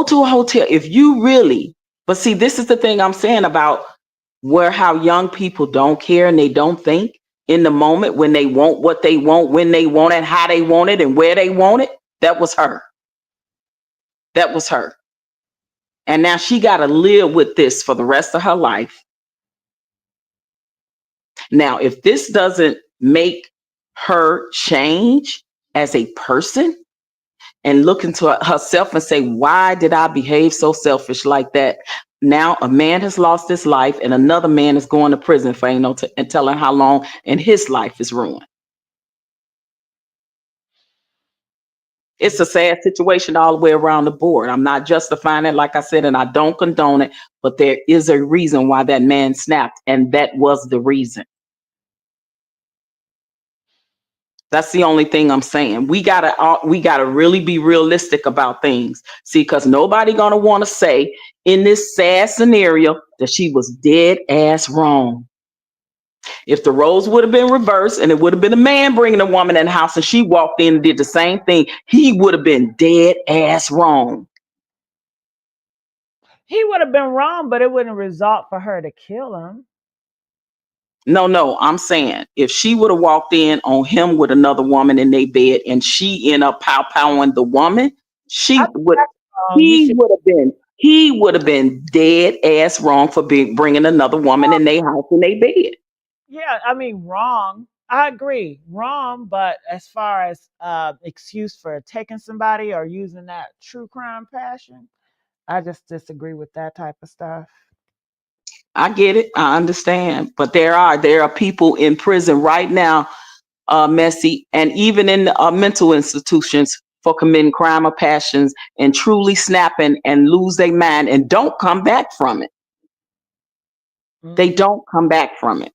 to a hotel if you really. But see, this is the thing I'm saying about where how young people don't care and they don't think in the moment when they want what they want, when they want it, how they want it, and where they want it. That was her. That was her. And now she got to live with this for the rest of her life. Now, if this doesn't make her change as a person and look into herself and say, why did I behave so selfish like that? Now a man has lost his life and another man is going to prison for and telling how long, and his life is ruined. It's a sad situation all the way around the board. I'm not justifying it, like I said, and I don't condone it, but there is a reason why that man snapped, and that was the reason. That's the only thing I'm saying. We gotta really be realistic about things. See, because nobody gonna want to say in this sad scenario that she was dead ass wrong. If the roles would have been reversed and it would have been a man bringing a woman in the house and she walked in and did the same thing, he would have been dead ass wrong. He would have been wrong, but it wouldn't result for her to kill him. No, I'm saying if she would have walked in on him with another woman in their bed and she ended up pow-powing the woman, I think that's wrong. he would have been dead ass wrong for bringing another woman in their house in their bed. Yeah, I mean, wrong. I agree, wrong. But as far as excuse for taking somebody or using that true crime passion, I just disagree with that type of stuff. I get it. I understand. But there are people in prison right now, Messy, and even in mental institutions for committing crime of passions and truly snapping and lose their mind and don't come back from it. They don't come back from it.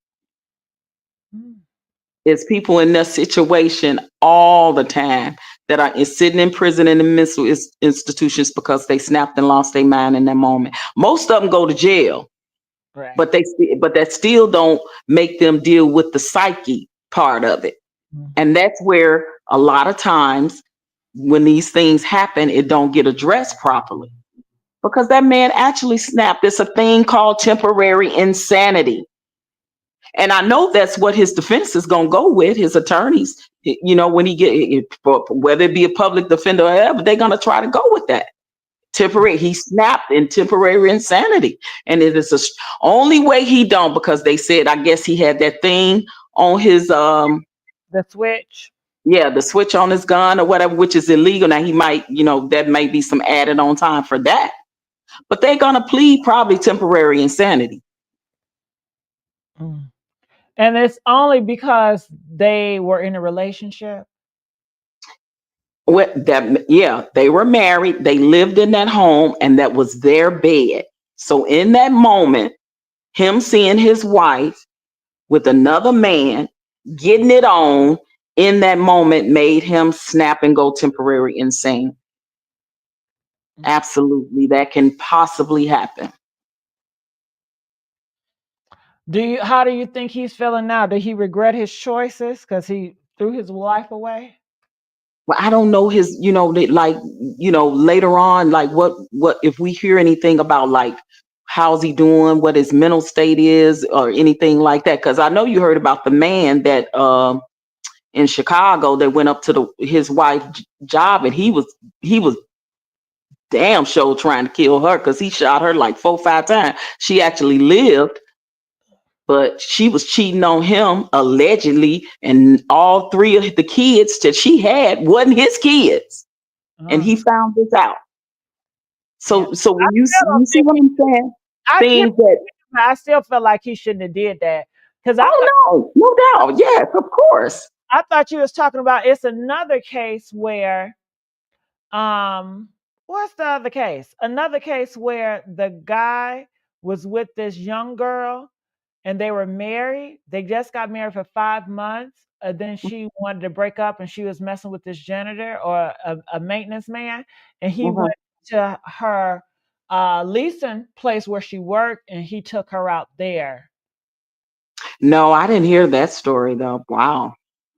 It's people in that situation all the time that are sitting in prison and in mental institutions because they snapped and lost their mind in that moment. Most of them go to jail. Right. But that still don't make them deal with the psyche part of it. And that's where a lot of times when these things happen, it don't get addressed properly because that man actually snapped. It's a thing called temporary insanity. And I know that's what his defense is going to go with, his attorneys, when he get, whether it be a public defender or whatever, they're going to try to go with that. He snapped in temporary insanity, and it is the only way he don't, because they said, I guess he had that thing on his the switch. Yeah, the switch on his gun or whatever, which is illegal. Now he might, that may be some added on time for that, but they're gonna plead probably temporary insanity. And it's only because they were in a relationship. They were married, they lived in that home, and that was their bed. So in that moment, him seeing his wife with another man, getting it on in that moment made him snap and go temporary insane. Absolutely, that can possibly happen. How do you think he's feeling now? Did he regret his choices because he threw his wife away? Well, I don't know his, like, later on, like what if we hear anything about like how's he doing, what his mental state is, or anything like that? Because I know you heard about the man that in Chicago that went up to his wife's job, and he was damn sure trying to kill her because he shot her like 4 or 5 times. She actually lived, but she was cheating on him allegedly, and all 3 of the kids that she had wasn't his kids, and Uh, he found this out. yeah. So I when you still don't you see think what I'm saying, I hear things that, I still feel like he shouldn't have did that because oh no, no doubt, yes, of course. I thought you was talking about it's another case where um what's the other case? Another case where the guy was with this young girl and they were married. They just got married for 5 months. And then she wanted to break up and she was messing with this janitor or a maintenance man. And he Mhm. went to her leasing place where she worked and he took her out there. No, I didn't hear that story though. Wow.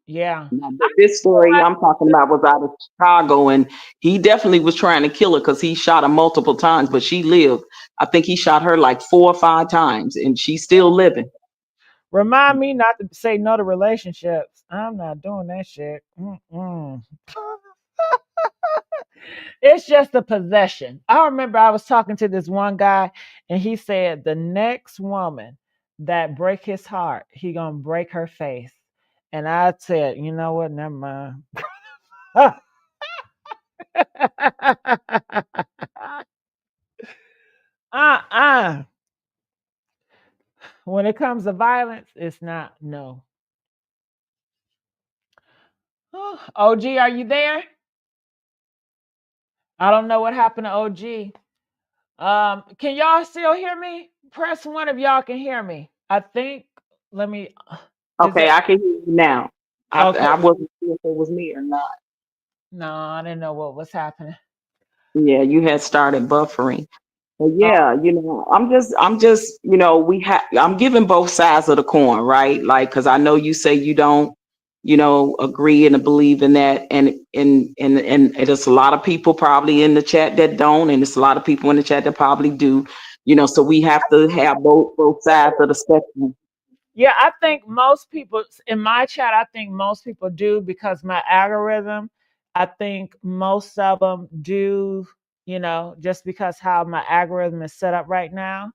Yeah. Now, this story I'm talking about was out of Chicago, and he definitely was trying to kill her because he shot her multiple times, but she lived. I think he shot her like 4 or 5 times, and she's still living. Remind me not to say no to relationships. I'm not doing that shit. Mm-mm. It's just a possession. I remember I was talking to this one guy, and he said the next woman that break his heart, he gonna break her face. And I said, you know what? Never mind. uh-uh. When it comes to violence, it's not no. OG, are you there? I don't know what happened to OG. Can y'all still hear me? Press one if y'all can hear me. I think. Let me. Is Okay, it I can hear you now. okay? I wasn't sure if it was me or not. No, I didn't know what was happening. Yeah, you had started buffering. But Oh, yeah, I'm just, I'm giving both sides of the coin, right? Like, cause I know you say you don't, agree and believe in that. And there's a lot of people probably in the chat that don't, and there's a lot of people in the chat that probably do, so we have to have both sides of the spectrum. yeah. I think most people in my chat. I think most people do because my algorithm. I think most of them do. Just because how my algorithm is set up right now.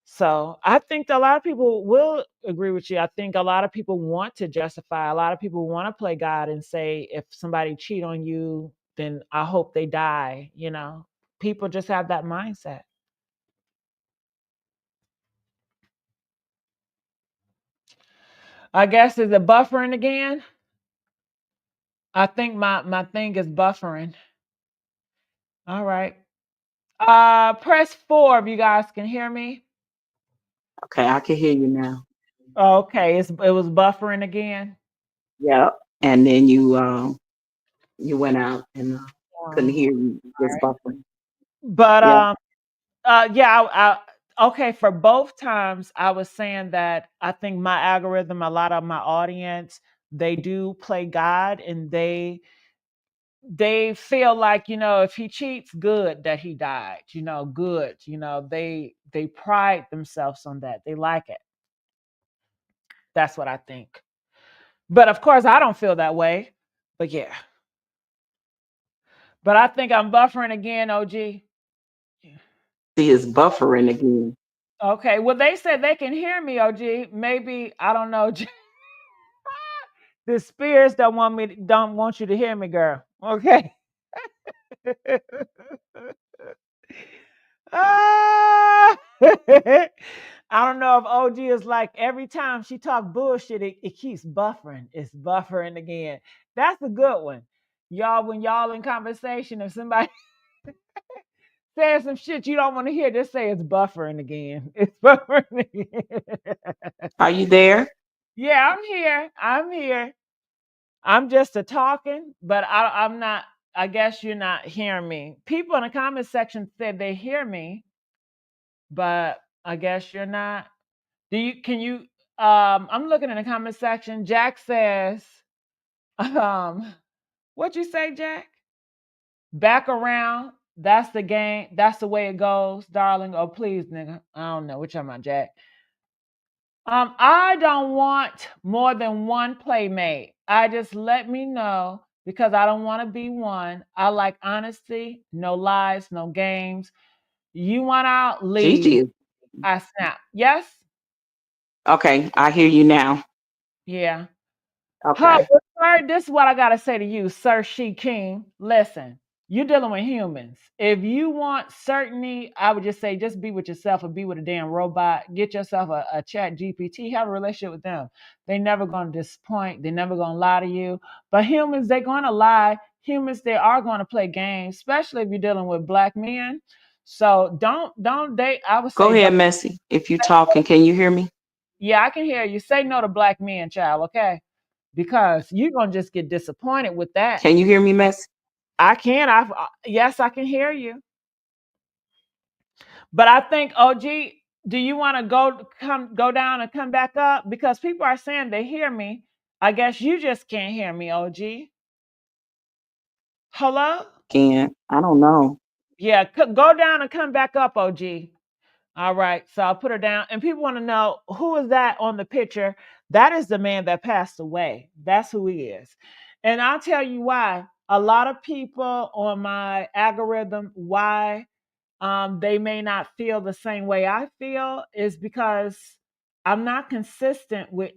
So I think that a lot of people will agree with you. I think a lot of people want to justify. A lot of people want to play God and say, if somebody cheat on you, then I hope they die. People just have that mindset. I guess is it buffering again? I think my thing is buffering. All right. Press 4 if you guys can hear me. Okay, I can hear you now. Okay, it was buffering again. Yeah. And then you went out and couldn't Um, hear you, just buffering. but Yeah. yeah, okay, for both times I was saying that I think my algorithm, a lot of my audience, they do play God and they feel like, if he cheats, good that he died, good, they pride themselves on that. They like it. That's what I think. But of course I don't feel that way. But yeah. But I think I'm buffering again, OG. See, it's buffering again. Okay, well they said they can hear me, OG. Maybe I don't know. The spirits don't want you to hear me, girl. Okay. Ah! I don't know if OG is like every time she talk bullshit, it keeps buffering. It's buffering again. That's a good one. Y'all, when y'all in conversation, if somebody says some shit you don't want to hear, just say it's buffering again. It's buffering again. Are you there? Yeah, I'm here. I'm here. I'm just a talking, but I'm not. I guess you're not hearing me. People in the comment section said they hear me, but I guess you're not. Do you? Can you? I'm looking in the comment section. Jack says, um, What you say, Jack? Back around. That's the game. That's the way it goes, darling. Oh, please, nigga. I don't know. Which one, my Jack? I don't want more than one playmate. I just let me know because I don't want to be one. I like honesty, no lies, no games. You want out, leave. Gigi. I snap. Yes? Okay, I hear you now. Yeah. Huh, Okay. well, sir, this is what I gotta say to you, Sir She King. Listen, you're dealing with humans. If you want certainty, I would just say just be with yourself or be with a damn robot. Get yourself a chat GPT, have a relationship with them. They never gonna disappoint, they're never gonna lie to you. But humans, they're gonna lie. Humans, they are gonna play games, especially if you're dealing with black men. So don't date. I would Go say don't. ahead, Messy. If you talking, can you hear me? Yeah, I can hear you. Say no to black men, child, okay? Because you're gonna just get disappointed with that. Can you hear me, Messy? I can. Yes, I can hear you. But I think OG, do you want to go down and come back up? Because people are saying they hear me. I guess you just can't hear me, OG. Hello? Again, I don't know. Yeah, go down and come back up, OG. All right, so I'll put her down. And people want to know who is that on the picture? That is the man that passed away. That's who he is. And I'll tell you why. A lot of people on my algorithm, why they may not feel the same way I feel is because I'm not consistent with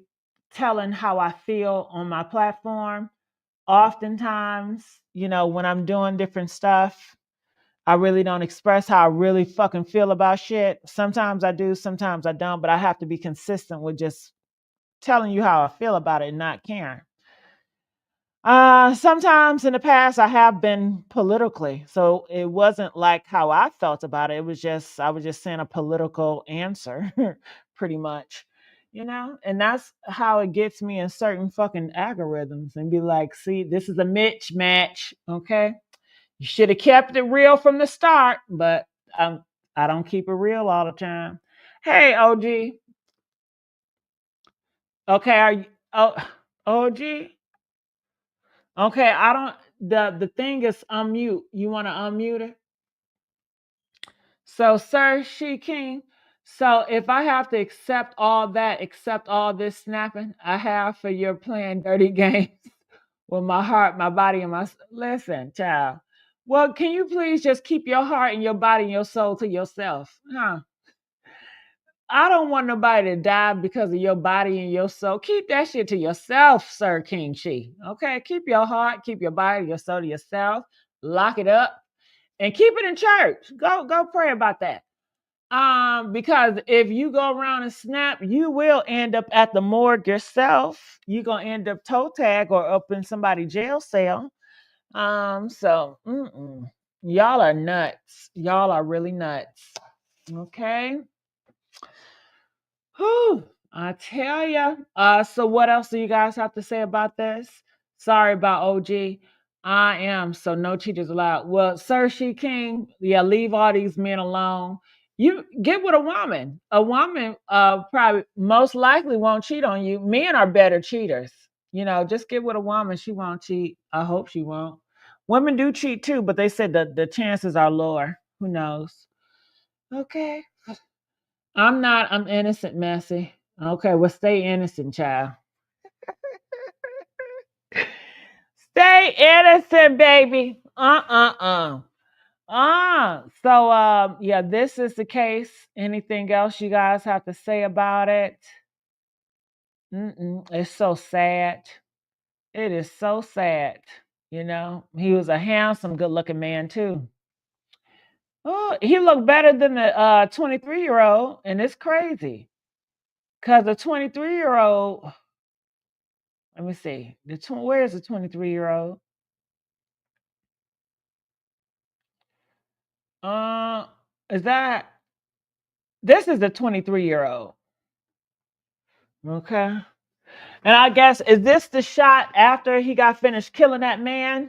telling how I feel on my platform. Oftentimes, when I'm doing different stuff, I really don't express how I really fucking feel about shit. Sometimes I do, sometimes I don't, but I have to be consistent with just telling you how I feel about it and not caring. Sometimes in the past I have been politically, so it wasn't like how I felt about it. It was just I was just saying a political answer, pretty much, and that's how it gets me in certain fucking algorithms and be like, see, this is a Mitch match, okay? You should have kept it real from the start, but I don't keep it real all the time. Hey, OG. Okay, are you OG? Okay, I don't the thing is unmute. You want to unmute it? So, Sir She King. So if I have to accept all this snapping I have for your playing dirty games with my heart, my body, and listen, child. Well, can you please just keep your heart and your body and your soul to yourself? Huh? I don't want nobody to die because of your body and your soul. Keep that shit to yourself, Sir King She. Okay? Keep your heart, keep your body, your soul to yourself. Lock it up and keep it in church. Go pray about that. Because if you go around and snap, you will end up at the morgue yourself. You're gonna end up toe tag or up in somebody's jail cell. Y'all are nuts. Y'all are really nuts. Okay. Whew, I tell ya. So what else do you guys have to say about this? Sorry about OG. I am so no cheaters allowed. Well, Sir She King, yeah, leave all these men alone. You get with a woman. A woman probably most likely won't cheat on you. Men are better cheaters. Just get with a woman. She won't cheat. I hope she won't. Women do cheat too, but they said the chances are lower. Who knows? Okay. I'm innocent, Messy. Okay, well, stay innocent, child. Stay innocent, baby. Yeah, this is the case. Anything else you guys have to say about it? It's so sad. It is so sad. He was a handsome, good-looking man too. Oh, he looked better than the 23-year-old, and it's crazy because the 23-year-old. Let me see. Where's the 23-year-old? Uh, is that this is the 23-year-old? Okay. And I guess is this the shot after he got finished killing that man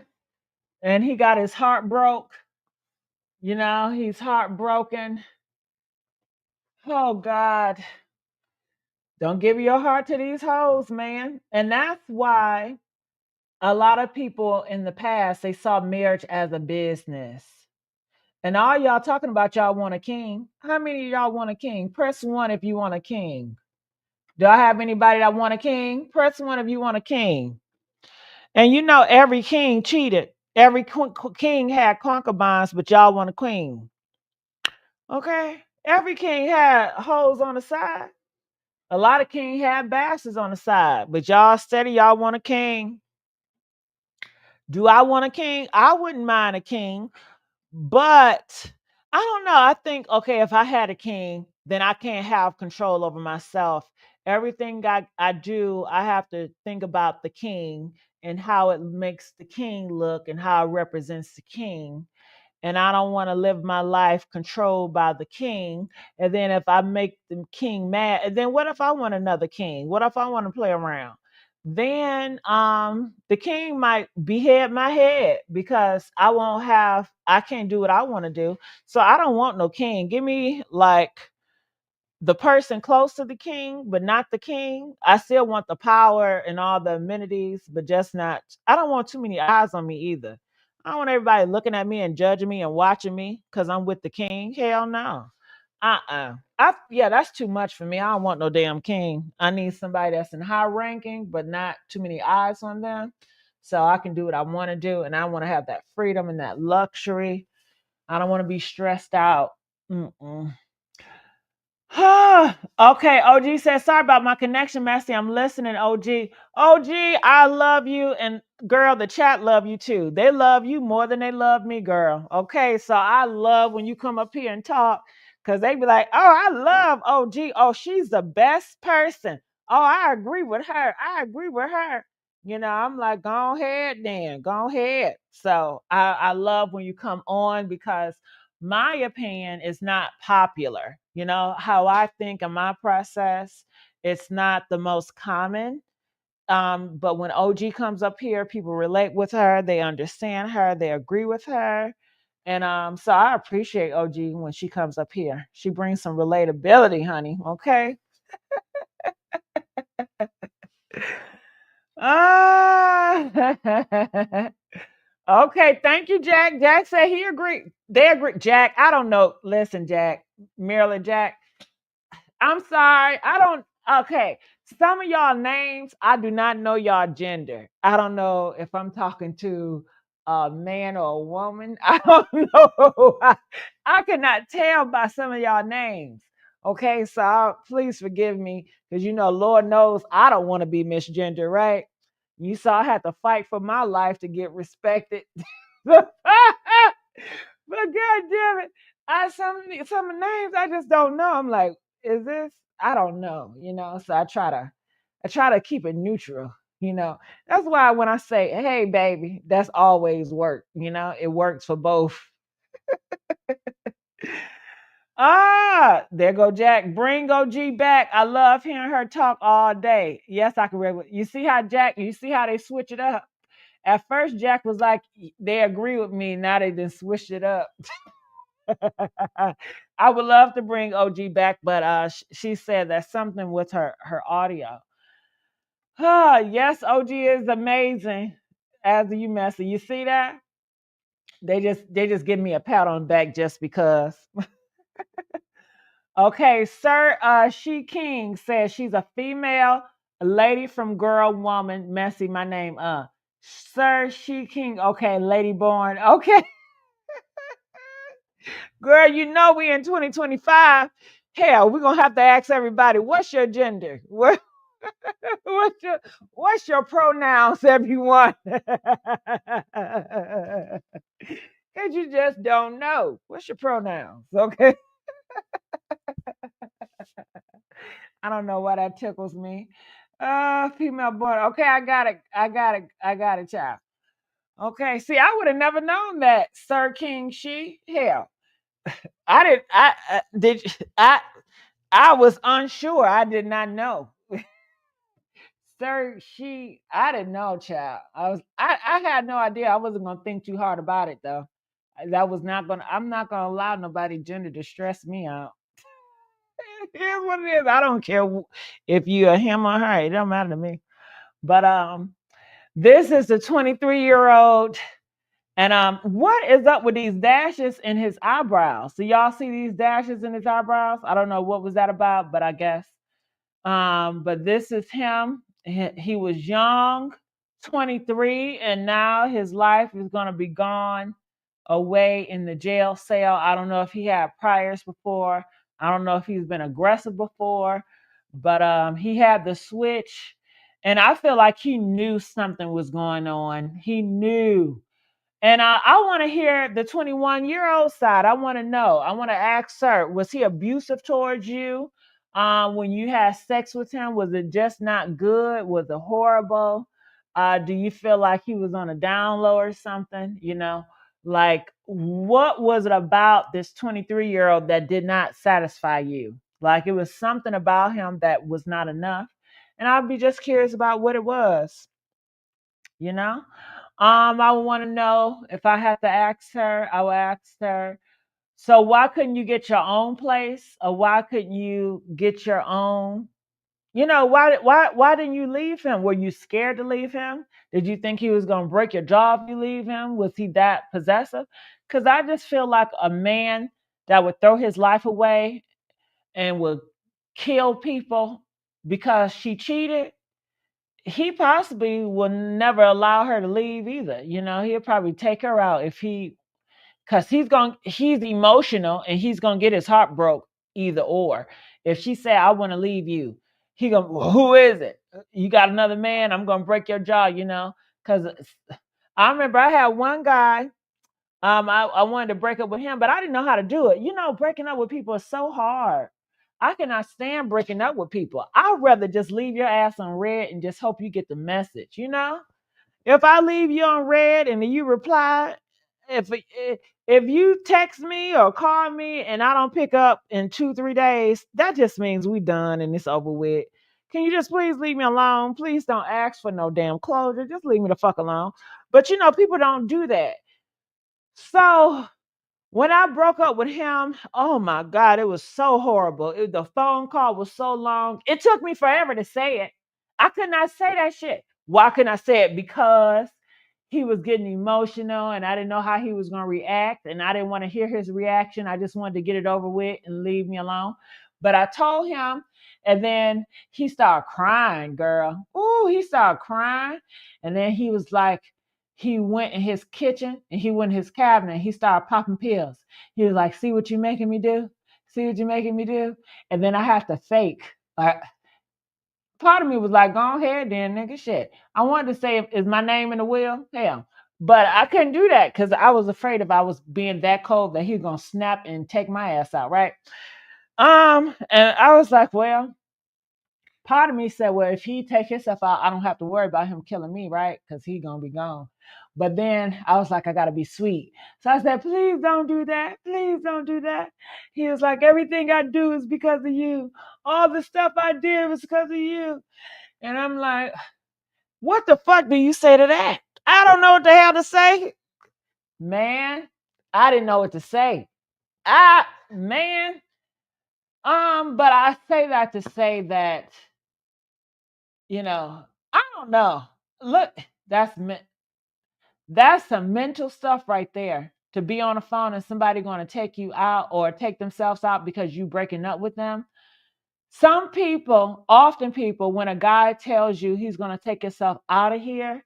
and he got his heart broke? He's heartbroken. Oh God. Don't give your heart to these hoes, man. And that's why a lot of people in the past, they saw marriage as a business. And all y'all talking about y'all want a king. How many of y'all want a king? Press one if you want a king. Do I have anybody that want a king? Press one if you want a king. And you know every king cheated. Every king had concubines, but y'all want a queen. Okay? Every king had hoes on the side. A lot of king had bastards on the side, but y'all steady, y'all want a king. Do I want a king? I wouldn't mind a king, but I don't know. I think, okay, if I had a king, then I can't have control over myself. Everything I do, I have to think about the king and how it makes the king look and how it represents the king. And I don't want to live my life controlled by the king. And then if I make the king mad, and then what if I want another king? What if I want to play around? Then the king might behead my head because I can't do what I want to do. So I don't want no king. Give me like the person close to the king, but not the king. I still want the power and all the amenities, but just not. I don't want too many eyes on me either. I don't want everybody looking at me and judging me and watching me because I'm with the king. Hell no. Yeah, that's too much for me. I don't want no damn king. I need somebody that's in high ranking, but not too many eyes on them. So I can do what I want to do. And I want to have that freedom and that luxury. I don't want to be stressed out. Mm-mm. Okay, OG says, sorry about my connection, Massey. I'm listening, OG. OG, I love you. And girl, the chat love you too. They love you more than they love me, girl. Okay, so I love when you come up here and talk because they be like, oh, I love OG. Oh, she's the best person. Oh, I agree with her. I agree with her. You know, I'm like, go ahead then. Go ahead. So I love when you come on because my opinion is not popular. You know, how I think in my process, it's not the most common. But when OG comes up here, people relate with her, they understand her, they agree with her. And so I appreciate OG when she comes up here. She brings some relatability, honey. Okay. Ah. Okay, thank you, Jack. Jack said he agreed. They agree. Jack, I don't know. Listen, Jack, Maryland, Jack. I'm sorry. I don't. Okay, some of y'all names, I do not know y'all gender. I don't know if I'm talking to a man or a woman. I don't know. I cannot tell by some of y'all names. Okay, so please forgive me because you know, Lord knows I don't want to be misgender, right? You saw I had to fight for my life to get respected. But God damn it, some of the names I just don't know. I'm like, is this? I don't know, you know. So I try to keep it neutral, you know. That's why when I say, hey baby, that's always work, you know, it works for both. Ah, there go Jack. Bring OG back. I love hearing her talk all day. Yes, I can read. You see how Jack, you see how they switch it up? At first, Jack was like, they agree with me. Now they just switched it up. I would love to bring OG back, but she said that something with her audio. Ah, yes, OG is amazing. As you messy, you see that? They just give me a pat on the back just because. Okay, Sir She King says she's a female lady from Girl Woman. Messy, my name. Sir She King. Okay, Lady Born. Okay. Girl, you know we in 2025. Hell, we're gonna have to ask everybody, what's your gender? What's your pronouns, everyone? Cause you just don't know. What's your pronouns? Okay. I don't know why that tickles me. Female born. Okay, I got it. I got it, child. Okay. See, I would have never known that, Sir King She. Hell, I didn't. I did. I was unsure. I did not know. Sir, I didn't know, child. I had no idea. I wasn't gonna think too hard about it though. I'm not gonna allow nobody gender to stress me out. Here's what it is. I don't care if you are him or her. It don't matter to me. But This is the 23-year-old. And what is up with these dashes in his eyebrows? Do y'all see these dashes in his eyebrows? I don't know what was that about, but I guess. But this is him. He was young, 23, and now his life is gonna be gone away in the jail cell. I don't know if he had priors before. I don't know if he's been aggressive before, but he had the switch, and I feel like he knew something was going on. He knew. And I want to hear the 21-year-old side. I want to know. I want to ask her, was he abusive towards you when you had sex with him? Was it just not good? Was it horrible? Do you feel like he was on a down low or something? Like what was it about this 23-year-old that did not satisfy you? Like it was something about him that was not enough. And I'd be just curious about what it was, you know? I would want to know if I had to ask her, I would ask her, so why couldn't you get your own place? Or why couldn't you get your own? Why didn't you leave him? Were you scared to leave him? Did you think he was gonna break your jaw if you leave him? Was he that possessive? Because I just feel like a man that would throw his life away and would kill people because she cheated, he possibly will never allow her to leave either. He'll probably take her out if because he's emotional and he's gonna get his heart broke either or. If she say, I want to leave you, he gonna, well, who is it? You got another man? I'm gonna break your jaw, because I remember I had one guy. I wanted to break up with him, but I didn't know how to do it. Breaking up with people is so hard. I cannot stand breaking up with people. I'd rather just leave your ass on red and just hope you get the message. If I leave you on red and then you reply, if you text me or call me and I don't pick up in 2-3 days, that just means we done and it's over with. Can you just please leave me alone? Please don't ask for no damn closure. Just leave me the fuck alone. But people don't do that. So when I broke up with him, oh my God, it was so horrible. The phone call was so long. It took me forever to say it. I could not say that shit. Why couldn't I say it? Because he was getting emotional and I didn't know how he was going to react. And I didn't want to hear his reaction. I just wanted to get it over with and leave me alone. But I told him, and then he started crying, girl. Ooh, he started crying. And then he was like, he went in his kitchen and he went in his cabinet and he started popping pills. He was like, see what you're making me do? See what you're making me do? And then I have to fake. Part of me was like, go ahead then, nigga, shit. I wanted to say, is my name in the will? Hell. But I couldn't do that because I was afraid if I was being that cold that he was going to snap and take my ass out, right? And I was like, well, part of me said, well, if he take himself out, I don't have to worry about him killing me, right? Because he gonna be gone. But then I was like, I gotta be sweet. So I said, please don't do that. Please don't do that. He was like, everything I do is because of you. All the stuff I did was because of you. And I'm like, what the fuck do you say to that? I don't know what the hell to say. Man, I didn't know what to say. Man. But I say that to say that I don't know. Look, that's some mental stuff right there. To be on the phone and somebody going to take you out or take themselves out because you breaking up with them. Some people, often people, when a guy tells you he's going to take himself out of here,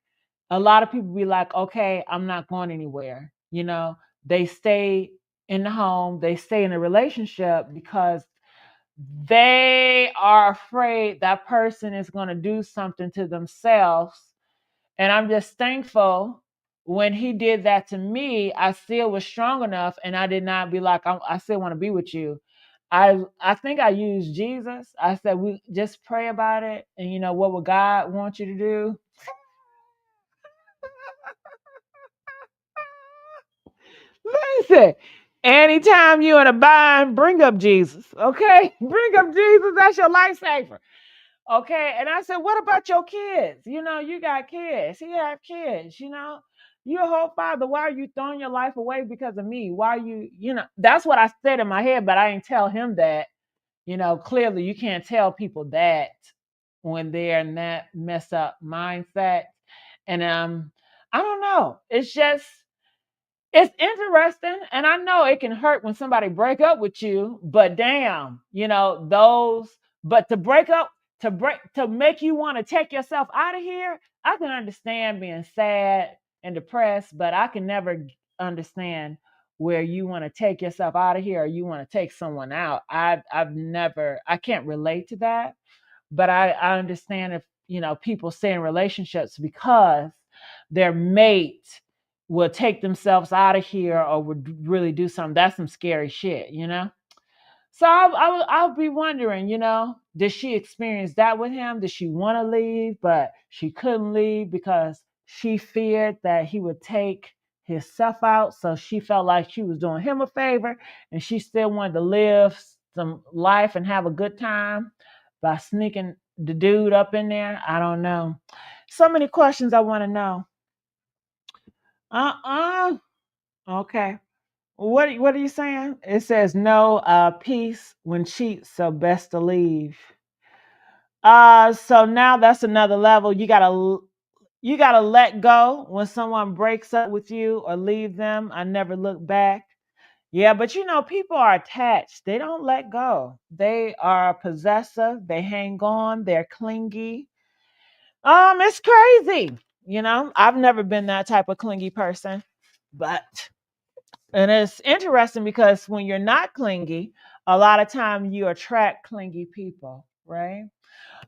a lot of people be like, okay, I'm not going anywhere. They stay in the home, they stay in a relationship because they are afraid that person is going to do something to themselves. And I'm just thankful when he did that to me, I still was strong enough and I did not be like, I still want to be with you. I think I used Jesus. I said, we just pray about it. And what would God want you to do? Listen, anytime you're in a bind, bring up Jesus, okay? Bring up Jesus. That's your lifesaver. Okay. And I said, what about your kids? You got kids. He have kids, You're a whole father. Why are you throwing your life away because of me? Why are that's what I said in my head, but I didn't tell him that. Clearly you can't tell people that when they're in that messed up mindset. And I don't know. It's interesting, and I know it can hurt when somebody break up with you, but damn, but to make you want to take yourself out of here, I can understand being sad and depressed, but I can never understand where you want to take yourself out of here or you want to take someone out. I can't relate to that, but I understand if, people stay in relationships because their mate will take themselves out of here or would really do something. That's some scary shit. So I'll be wondering, did she experience that with him? Did she want to leave, but she couldn't leave because she feared that he would take his stuff out? So she felt like she was doing him a favor and she still wanted to live some life and have a good time by sneaking the dude up in there. I don't know. So many questions I want to know. Okay. What are you saying? It says no peace when cheats, so best to leave. So now that's another level. You gotta let go when someone breaks up with you or leave them. I never look back. Yeah, but people are attached. They don't let go. They are possessive. They hang on. They're clingy. It's crazy. I've never been that type of clingy person, but and it's interesting because when you're not clingy, a lot of time you attract clingy people, right?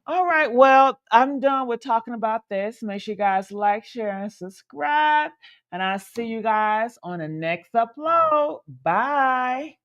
All right, well, I'm done with talking about this. Make sure you guys like, share, and subscribe. And I'll see you guys on the next upload. Bye.